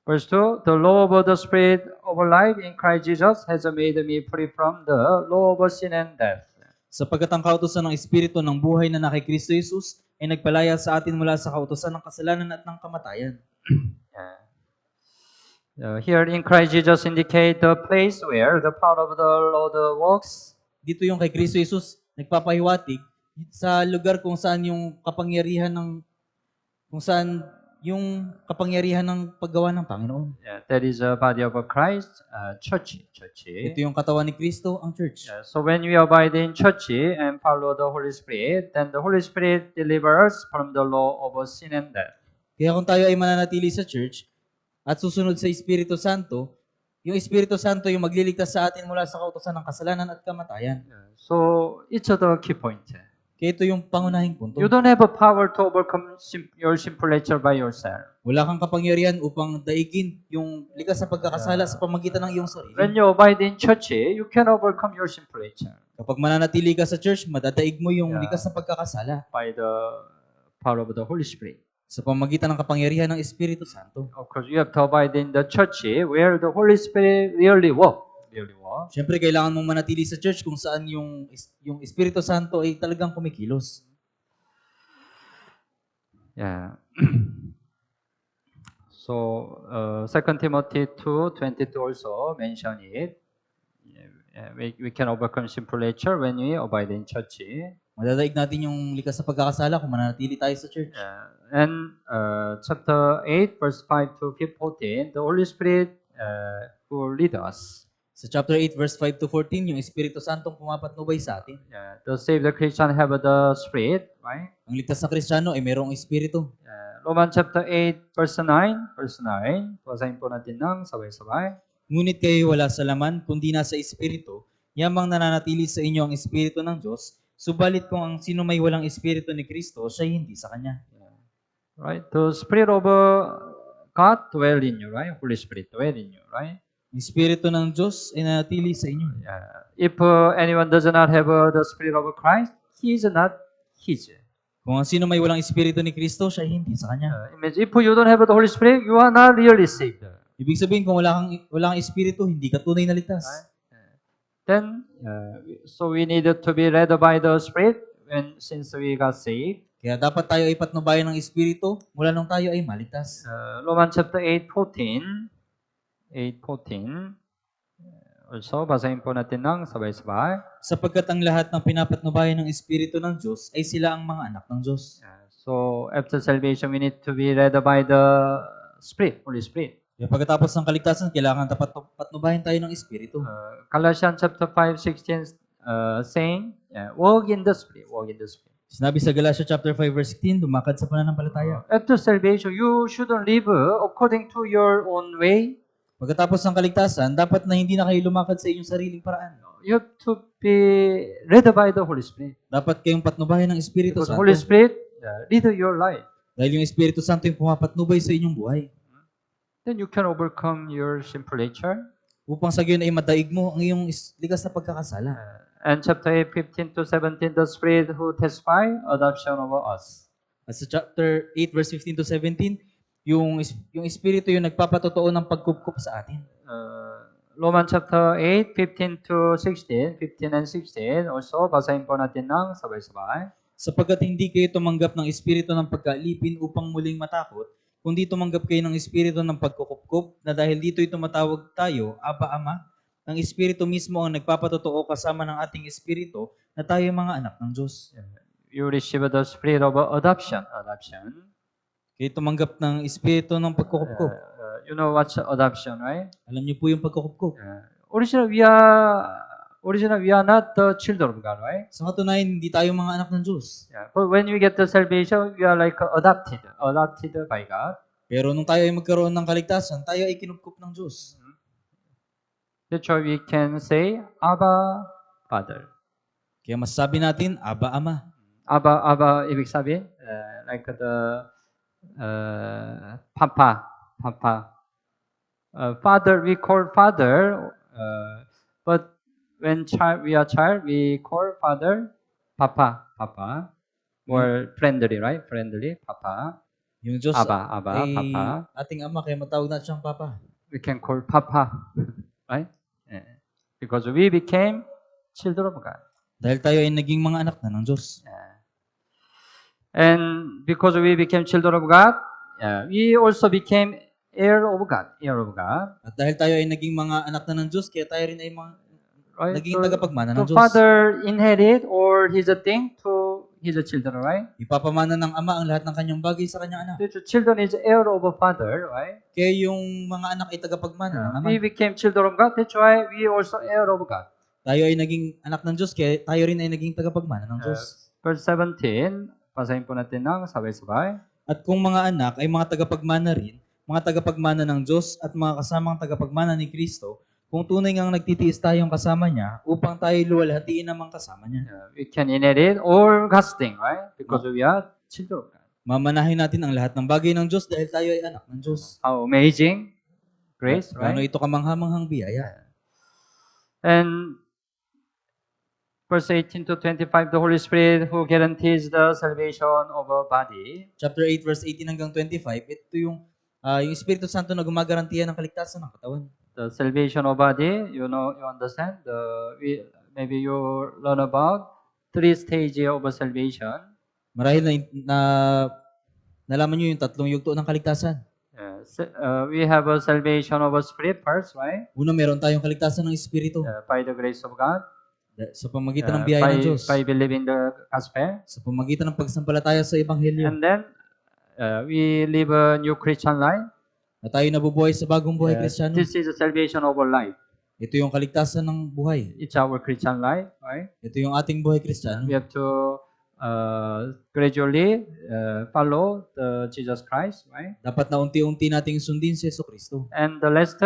Verse 2, the law of the Spirit of life in Christ Jesus has made me free from the law of sin and death. Sapagkat ang kautusan ng Espiritu ng buhay na na kay Kristo Jesus ay nagpalaya sa atin mula sa kautusan ng kasalanan at ng kamatayan. Here in Christ Jesus indicate the place where the power of the Lord works. Dito yung kay Kristo Jesus nagpapahiwatig sa lugar kung saan yung kapangyarihan ng paggawa ng Panginoon. That is the body of Christ, church. Ito yung katawan ni Kristo, ang church. So when we abide in church and follow the Holy Spirit, then the Holy Spirit delivers us from the law of sin and death. Kaya kung tayo ay mananatili sa church at susunod sa Espiritu Santo, yung Espiritu Santo yung magliligtas sa atin mula sa kautusan ng kasalanan at kamatayan. So it's the key point. Kaya ito yung pangunahing punto. You don't have a power to overcome your sinful nature by yourself. Wala kang kapangyarihan upang daigin yung likas sa pagkakasala sa pamagitan ng iyong sarili. When you abide in church, you can overcome your sinful nature Kapag mananatili ka sa church, madadaig mo yung likas sa pagkakasala by the power of the Holy Spirit. sa pamagitan ng kapangyarihan ng Espiritu Santo. Of course, you have to abide in the church where the Holy Spirit really works. Siyempre, kailangan mong manatili sa church kung saan yung Espiritu Santo ay talagang kumikilos. Yeah. So, 2 Timothy 2:22 also mention it. We can overcome sinful nature when we abide in church. Madadaig natin yung likas sa pagkakasala kung mananatili tayo sa church. And chapter 8, verse 5 to 14, the Holy Spirit will lead us. Sa chapter 8, verse 5 to 14, yung Espiritu Santong pumapatnubay sa atin. To save the Christian have the Spirit, right? Ang ligtas na Kristiyano ay mayroong Espiritu. Romans chapter 8, verse 9. Basahin po natin ng sabay-sabay. Ngunit kayo wala sa laman, kundi nasa Espiritu, yamang nananatili sa inyo ang Espiritu ng Diyos, subalit kung ang sino may walang Espiritu ni Kristo, siya hindi sa Kanya. Right? The Spirit of God dwell in you, right? Holy Spirit dwell in you, right? Ang Espiritu ng Diyos ay nanatili sa inyo. If anyone does not have the Spirit of Christ, he is not His. Kung ang sino may walang Espiritu ni Kristo, siya ay hindi sa Kanya. If you don't have the Holy Spirit, you are not really saved. Ibig sabihin, kung wala kang Espiritu, hindi ka tunay na ligtas. Then, so we needed to be led by the Spirit since we got saved. Kaya dapat tayo ay patnubayan ng Espiritu mula nung tayo ay maligtas. Romans chapter 8:14. Also, basahin po natin ng sabay-sabay. Sapagkat ang lahat ng pinapatnubayan ng Espiritu ng Diyos ay sila ang mga anak ng Diyos. So, after salvation, we need to be led by the Spirit, Holy Spirit. Kaya pagkatapos ng kaligtasan, kailangan patnubayan tayo ng Espiritu. Galatians chapter 5:16 saying, walk in the Spirit, walk in the Spirit. Sinabi sa Galatia chapter 5 verse 16, lumakad sa pananampalataya. After salvation, you shouldn't live according to your own way. Pagkatapos ng kaligtasan, dapat na hindi na kayo lumakad sa inyong sariling paraan. You have to be led by the Holy Spirit. Dapat kayong patnubayan ng Espiritu Because the Santo. Holy Spirit lead your life. Dahil yung Espiritu Santo yung pumapatnubay sa inyong buhay. Then you can overcome your sinful nature. Upang sa gayon ay madaig mo ang iyong likas na pagkakasala. And chapter 8, 15 to 17, the Spirit who testify adoption over us. At sa chapter 8 verse 15 to 17, yung Espiritu yung nagpapatotoo ng pagkupkup sa atin. Romans chapter 8, 15 to 16, 15 and 16, also basahin po natin ng sabay-sabay. Sapagkat hindi kayo tumanggap ng Espiritu ng pagkalipin upang muling matakot, kundi tumanggap kayo ng Espiritu ng pagkukupkup, na dahil dito'y tumatawag tayo, Aba, Ama, ang Espiritu mismo ang nagpapatotoo kasama ng ating Espiritu na tayo mga anak ng Diyos. You receive the spirit of adoption. Kayo tumanggap ng Espiritu ng pagkukupkup. You know what's adoption, right? Alam niyo po yung pagkukupkup. Originally, we are not the children of God, right? Sa katunayan, hindi tayo mga anak ng Diyos. But when we get the salvation, we are like adopted by God. Pero nung tayo ay magkaroon ng kaligtasan, tayo ay kinupkup ng Diyos. That's why we can say, Abba, Father. Kaya masasabi natin, Aba, Ama. Abba, ibig sabihin, like the Papa. Father, we call Father, but when we are child, we call Father Papa. More friendly, right? Friendly, Papa. Yung Diyos Abba, ay Papa. ating Ama, kaya matawag natin siyang Papa. We can call Papa, right? Because we became children of God. Dahil tayo ay naging mga anak na ng Diyos. And because we became children of God, we also became heir of God. At dahil tayo ay naging mga anak na ng Diyos, kaya tayo rin ay mga Right? naging tagapagmana ng The Diyos. father inherit or his thing to his children, right? Ipapamana ng Ama ang lahat ng kanyang bagay sa kanyang anak. The children is heir of a father, right? Kaya yung mga anak ay tagapagmana ng Ama. We became children of God. That's why we also heir of God. Tayo ay naging anak ng Diyos, kaya tayo rin ay naging tagapagmana ng Diyos. Verse 17, basahin po natin ng sabay-sabay. At kung mga anak ay mga tagapagmana rin, mga tagapagmana ng Diyos at mga kasamang tagapagmana ni Kristo, kung tunay ngang nagtitiis tayong kasama niya, upang tayo luwalhatiin namang kasama niya. We can inherit all God's thing, right? Because we are children of God. Mamanahin natin ang lahat ng bagay ng Diyos dahil tayo ay anak ng Diyos. How amazing grace, Gaano right? ito kamanghamanghang biyaya. And verse 18 to 25, the Holy Spirit who guarantees the salvation of a body. Chapter 8, verse 18 hanggang 25, ito yung Espiritu Santo na gumagarantiya ng kaligtasan ng katawan. The salvation of body, you understand. Maybe you learn about 3 stages of salvation. Marahil nalaman nyo yung tatlong yugto ng kaligtasan. We have a salvation of a spirit first, right? Una, meron tayong kaligtasan ng Espiritu By the grace of God. sa pamagitan ng biyaya ng Diyos. By believing the gospel. Sa pamagitan ng pagsampalataya sa Ebanghelyo. And then, we live a new Christian life. Na tayo nabubuhay sa bagong buhay Kristiyano. This is the salvation of our life. Ito yung kaligtasan ng buhay. It's our Christian life, right? Ito yung ating buhay Kristiyano. We have to gradually follow Jesus Christ, right? Dapat na unti-unti nating sundin si Jesucristo. And the last,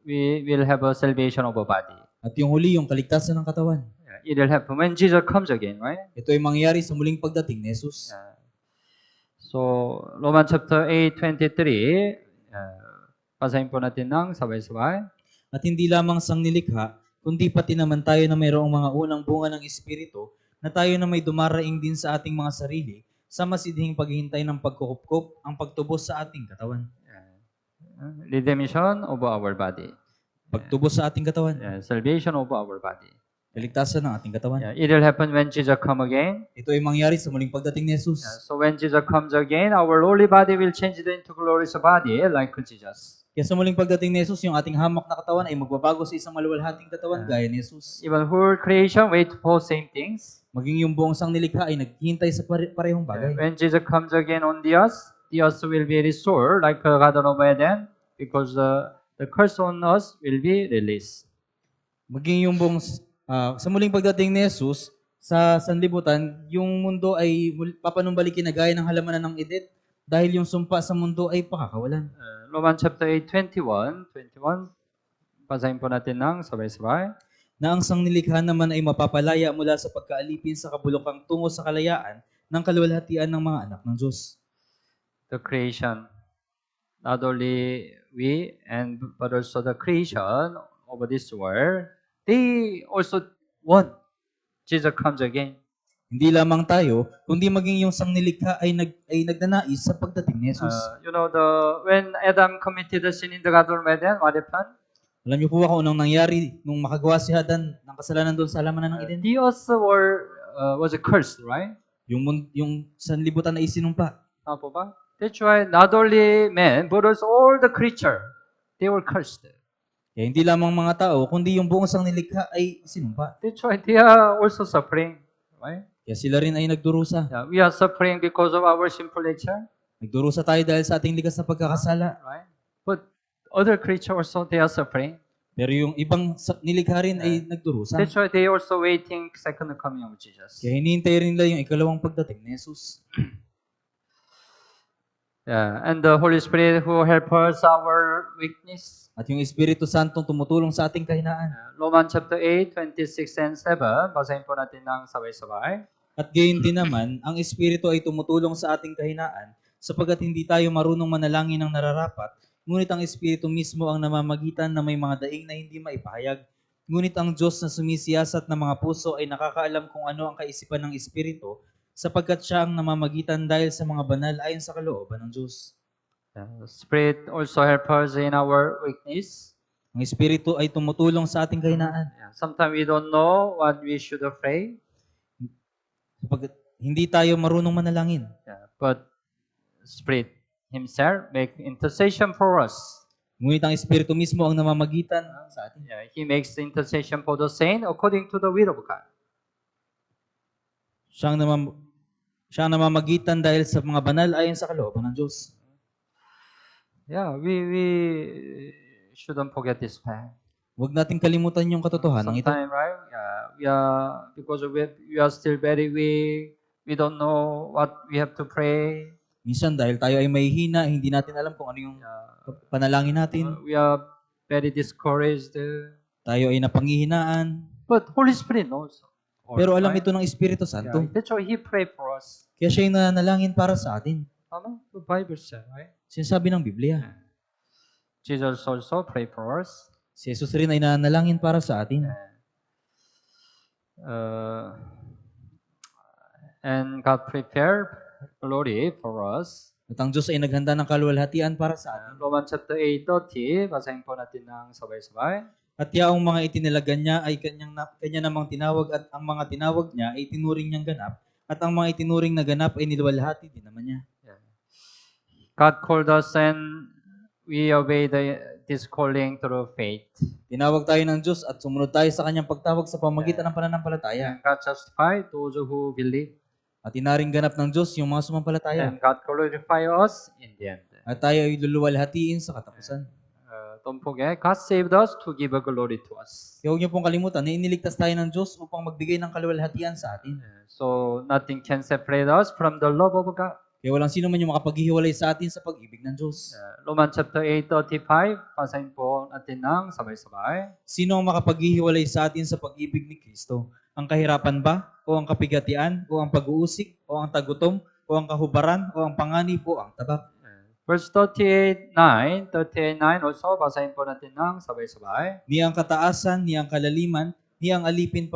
we will have a salvation of our body. At yung huli, yung kaligtasan ng katawan. It will happen when Jesus comes again, right? Ito ay mangyayari sa muling pagdating ni Jesus. So, Romans chapter 8:23, basahin po natin ng sabay-sabay. At hindi lamang sang nilikha, kundi pati naman tayo na mayroong mga unang bunga ng Espiritu, na tayo na may dumaraing din sa ating mga sarili, sa masidhing paghihintay ng pagkukupkup, ang pagtubos sa ating katawan. Redemption of our body. Pagtubos sa ating katawan. Salvation of our body. Kaligtasan ng ating katawan. It will happen when Jesus come again. Ito ay mangyari sa muling pagdating ni Jesus. So when Jesus comes again, our lowly body will change into glorious body like Jesus. Kaya sa muling pagdating ni Jesus, yung ating hamak na katawan ay magbabago sa isang maluwalhating katawan gaya ni Jesus. Even whole creation wait for same things. Maging yung buong sangnilikha ay naghihintay sa parehong bagay. When Jesus comes again on the earth will be restored like Garden of Eden. because the curse on us will be released. Maging yung buong, sa muling pagdating ni Jesus, sa sanlibutan, yung mundo ay papanumbalikin na gaya ng halamanan ng Eden dahil yung sumpa sa mundo ay pakakawalan. Romans chapter 8, 21. Basahin po natin ng sabay-sabay. Na ang sanglilikha naman ay mapapalaya mula sa pagkaalipin sa kabulukang tungo sa kalayaan ng kaluwalhatian ng mga anak ng Diyos. The creation, not only we but also the creation of this world, they also want Jesus comes again. Hindi lamang tayo, kundi maging yung sanglilikha ay nagnanais sa pagdating ni Jesus. When Adam committed the sin in the Garden of Eden, what happened? Alam niyo po ba kung anong nangyari nung makagawa si Adan ng kasalanan doon sa halamanan ng Eden? The earth was cursed, right? Yung sanlibutan ay isinumpa. Tama po ba? That's why not only men, but also all the creature, they were cursed. Kaya hindi lamang mga tao, kundi yung buong sanglilikha ay isinumpa. That's why they are also suffering, right? Kaya sila rin ay nagdurusa. Yeah, we are suffering because of our sinful nature, Nagdurusa tayo dahil sa ating likas na pagkakasala. right? But other creatures also, they are suffering. Pero yung ibang nilikha rin ay nagdurusa. That's why they also waiting second coming of Jesus. Kaya hinihintay rin nila yung ikalawang pagdating ni Jesus. Yeah, and the Holy Spirit who help us our weakness. At yung Espiritu Santong tumutulong sa ating kahinaan. Romans chapter 8, 26 and 7. Basahin po natin ng sabay-sabay. At gayon din naman, ang Espiritu ay tumutulong sa ating kahinaan sapagkat hindi tayo marunong manalangin ng nararapat, ngunit ang Espiritu mismo ang namamagitan na may mga daing na hindi maipahayag. Ngunit ang Diyos na sumisiyasat ng mga puso ay nakakaalam kung ano ang kaisipan ng Espiritu, sapagkat siya ang namamagitan dahil sa mga banal ayon sa kalooban ng Diyos. The Spirit also help us in our weakness. Ang Espiritu ay tumutulong sa ating kahinaan. Sometimes we don't know what we should pray. Sapagkat hindi tayo marunong manalangin. But Spirit Himself make intercession for us. Ngunit ang Espiritu mismo ang namamagitan sa atin. He makes the intercession for the saint according to the will of God. Siya ang namamagitan dahil sa mga banal ayon sa kalooban ng Diyos. Yeah, we shouldn't forget this fact. Huwag nating kalimutan yung katotohanan ito. Sometimes, right? Because we are still very weak. We don't know what we have to pray. Minsan dahil tayo ay may hina, hindi natin alam kung ano yung panalangin natin. We are very discouraged. Tayo ay napangihinaan. But Holy Spirit knows. Pero alam ito ng Espiritu Santo. That's why He pray for us. Kaya siya yung nanalangin para sa atin. Tama? The Bible says, right? Sinasabi ng Biblia. Jesus also pray for us. Si Jesus rin ay nanalangin para sa atin. And God prepared glory for us. At ang Diyos ay naghanda ng kaluwalhatian para sa atin. Romans chapter 8:30, basahin po natin ng sabay-sabay. At yaong mga itinilagan niya ay kanya namang tinawag at ang mga tinawag niya ay tinuring niyang ganap at ang mga itinuring na ganap ay niluwalhati din naman niya. God called us and we obey this calling through faith. Tinawag tayo ng Diyos at sumunod tayo sa kanyang pagtawag sa pamagitan ng pananampalataya. And God justified those who believe. At inaring ganap ng Diyos yung mga sumampalataya. And God glorify us in the end. At tayo ay luluwalhatiin sa katapusan. Don't forget, God saved us to give a glory to us. Kaya huwag niyo pong kalimutan na iniligtas tayo ng Diyos upang magbigay ng kaluwalhatian sa atin. So nothing can separate us from the love of God. Kaya walang sino man yung makapaghihiwalay sa atin sa pag-ibig ng Diyos. Romans chapter 8:35, basahin po natin ng sabay-sabay. Sino ang makapaghihiwalay sa atin sa pag-ibig ni Kristo? Ang kahirapan ba? O ang kapigatian? O ang pag-uusik? O ang tagutom? O ang kahubaran? O ang panganib? O ang tabak? Verse 38:9 also, basahin po natin ng sabay-sabay. Ni ang kataasan, ni ang kalaliman, ni ang alipin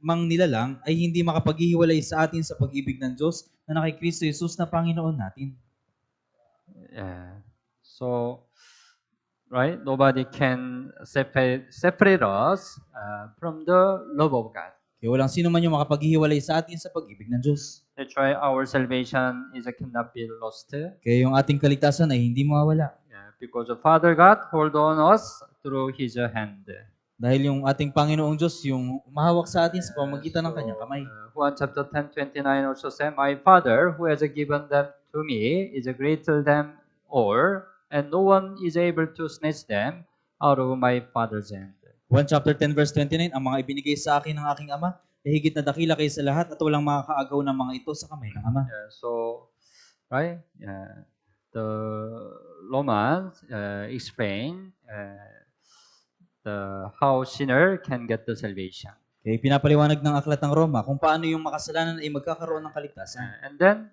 mang nilalang ay hindi makapaghihiwalay sa atin sa pag-ibig ng Diyos na kay Kristo Jesus na Panginoon natin. So, right? Nobody can separate us from the love of God. Kaya walang sino man yung makapaghihiwalay sa atin sa pag-ibig ng Diyos. That's why our salvation cannot be lost. Kaya yung ating kaligtasan ay hindi mawawala. Because the Father God hold on us through His hand. Dahil yung ating Panginoong Diyos yung umahawak sa atin sa pamamagitan ng kanyang kamay. Juan chapter 10:29 also says, My Father who has given them to me is greater than all, and no one is able to snatch them out of my Father's hand. 1 chapter 10 verse 29, ang mga ibinigay sa akin ng aking ama ay higit na dakila kaysa lahat at walang makakaagaw ng mga ito sa kamay ng ama. Yeah, so, right? The Romans explain how sinner can get the salvation. Kaya pinapaliwanag ng aklat ng Roma kung paano yung makasalanan ay magkakaroon ng kaligtasan. And then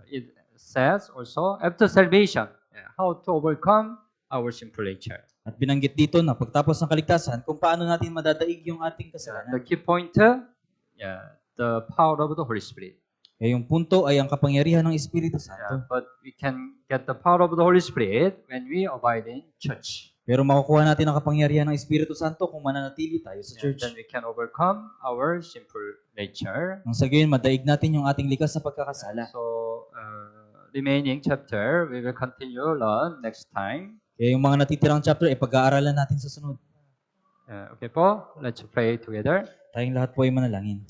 it says also after salvation, how to overcome our sinful nature. At binanggit dito na pagtapos ng kaligtasan kung paano natin madadaig yung ating The kasalanan. key point, the power of the Holy Spirit. Kaya yung punto ay ang kapangyarihan ng Espiritu Santo. But we can get the power of the Holy Spirit when we abide in church. Pero makukuha natin ang kapangyarihan ng Espiritu Santo kung mananatili tayo sa church. Then we can overcome our sinful nature. Nang sa gayon, madaig natin yung ating likas na pagkakasala. So, remaining chapter, we will continue learn next time. Kaya yung mga natitirang chapter ay pag-aaralan natin sa sunod. Okay po, let's pray together. Tayong lahat po ay manalangin.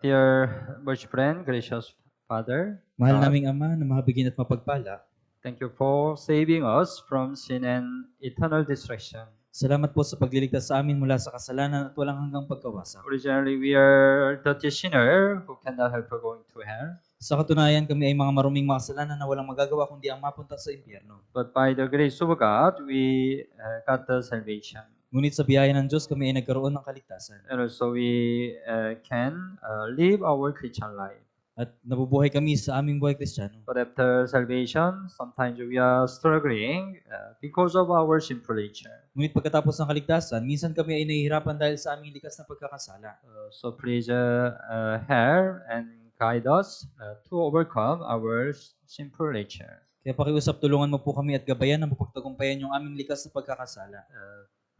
Dear worship friend, gracious Father, Mahal God, naming Ama na mahabagin at mapagpala, thank you for saving us from sin and eternal destruction. salamat po sa pagliligtas sa amin mula sa kasalanan at walang hanggang pagkawasak. Originally, we are dirty sinner who cannot help going to hell. Sa katunayan, kami ay mga maruming makasalanan na walang magagawa kundi ang mapunta sa impyerno. But by the grace of God, we got the salvation. Ngunit sa biyaya ng Diyos, kami ay nagkaroon ng kaligtasan. And also we can live our Christian life. At nabubuhay kami sa aming buhay Kristiyano. But after salvation, sometimes we are struggling because of our sinful nature. Ngunit pagkatapos ng kaligtasan, minsan kami ay nahihirapan dahil sa aming likas na pagkakasala. So please help and guide us to overcome our sinful nature. Kaya pakiusap, tulungan mo po kami at gabayan na mapagtagumpayan yung aming likas na pagkakasala.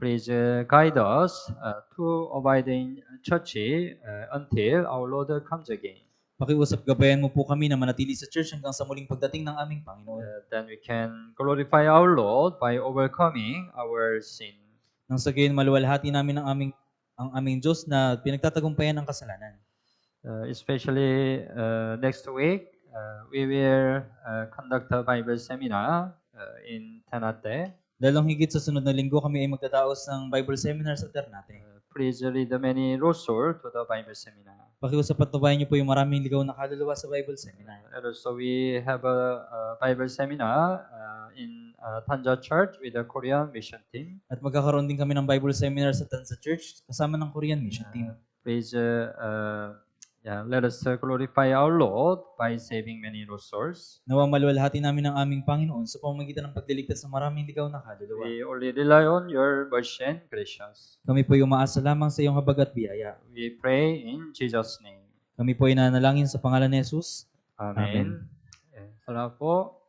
Please guide us to abide in church until our Lord comes again. Pakiusap, gabayan mo po kami na manatili sa church hanggang sa muling pagdating ng aming Panginoon. Then we can glorify our Lord by overcoming our sin. Nang sa gayon, maluwalhati namin ang aming Diyos na pinagtatagumpayan ng kasalanan. Especially next week, we will conduct a Bible seminar in Ternate. Lalong higit sa sunod na linggo, kami ay magdadaos ng Bible seminar sa Ternate. Please read many roster to the Bible seminar. Pakiusap, patubayan niyo po yung maraming ligaw na kaluluwa sa Bible seminar. And also we have a Bible seminar in Tanja Church with the Korean mission team. At magkakaroon din kami ng Bible seminar sa Tansa Church kasama ng Korean mission team. Please let us glorify our Lord by saving many lost souls. Nawa maluwalhati namin ang aming Panginoon sa pamamagitan ng pagliligtas ng maraming ligaw na kaluluwa. We only rely on your mercy and gracious. Kami po ay umaasa lamang sa iyong habag at biyaya. We pray in Jesus' name. Kami po ay nanalangin sa pangalan ni Jesus. Amen. Salamat po.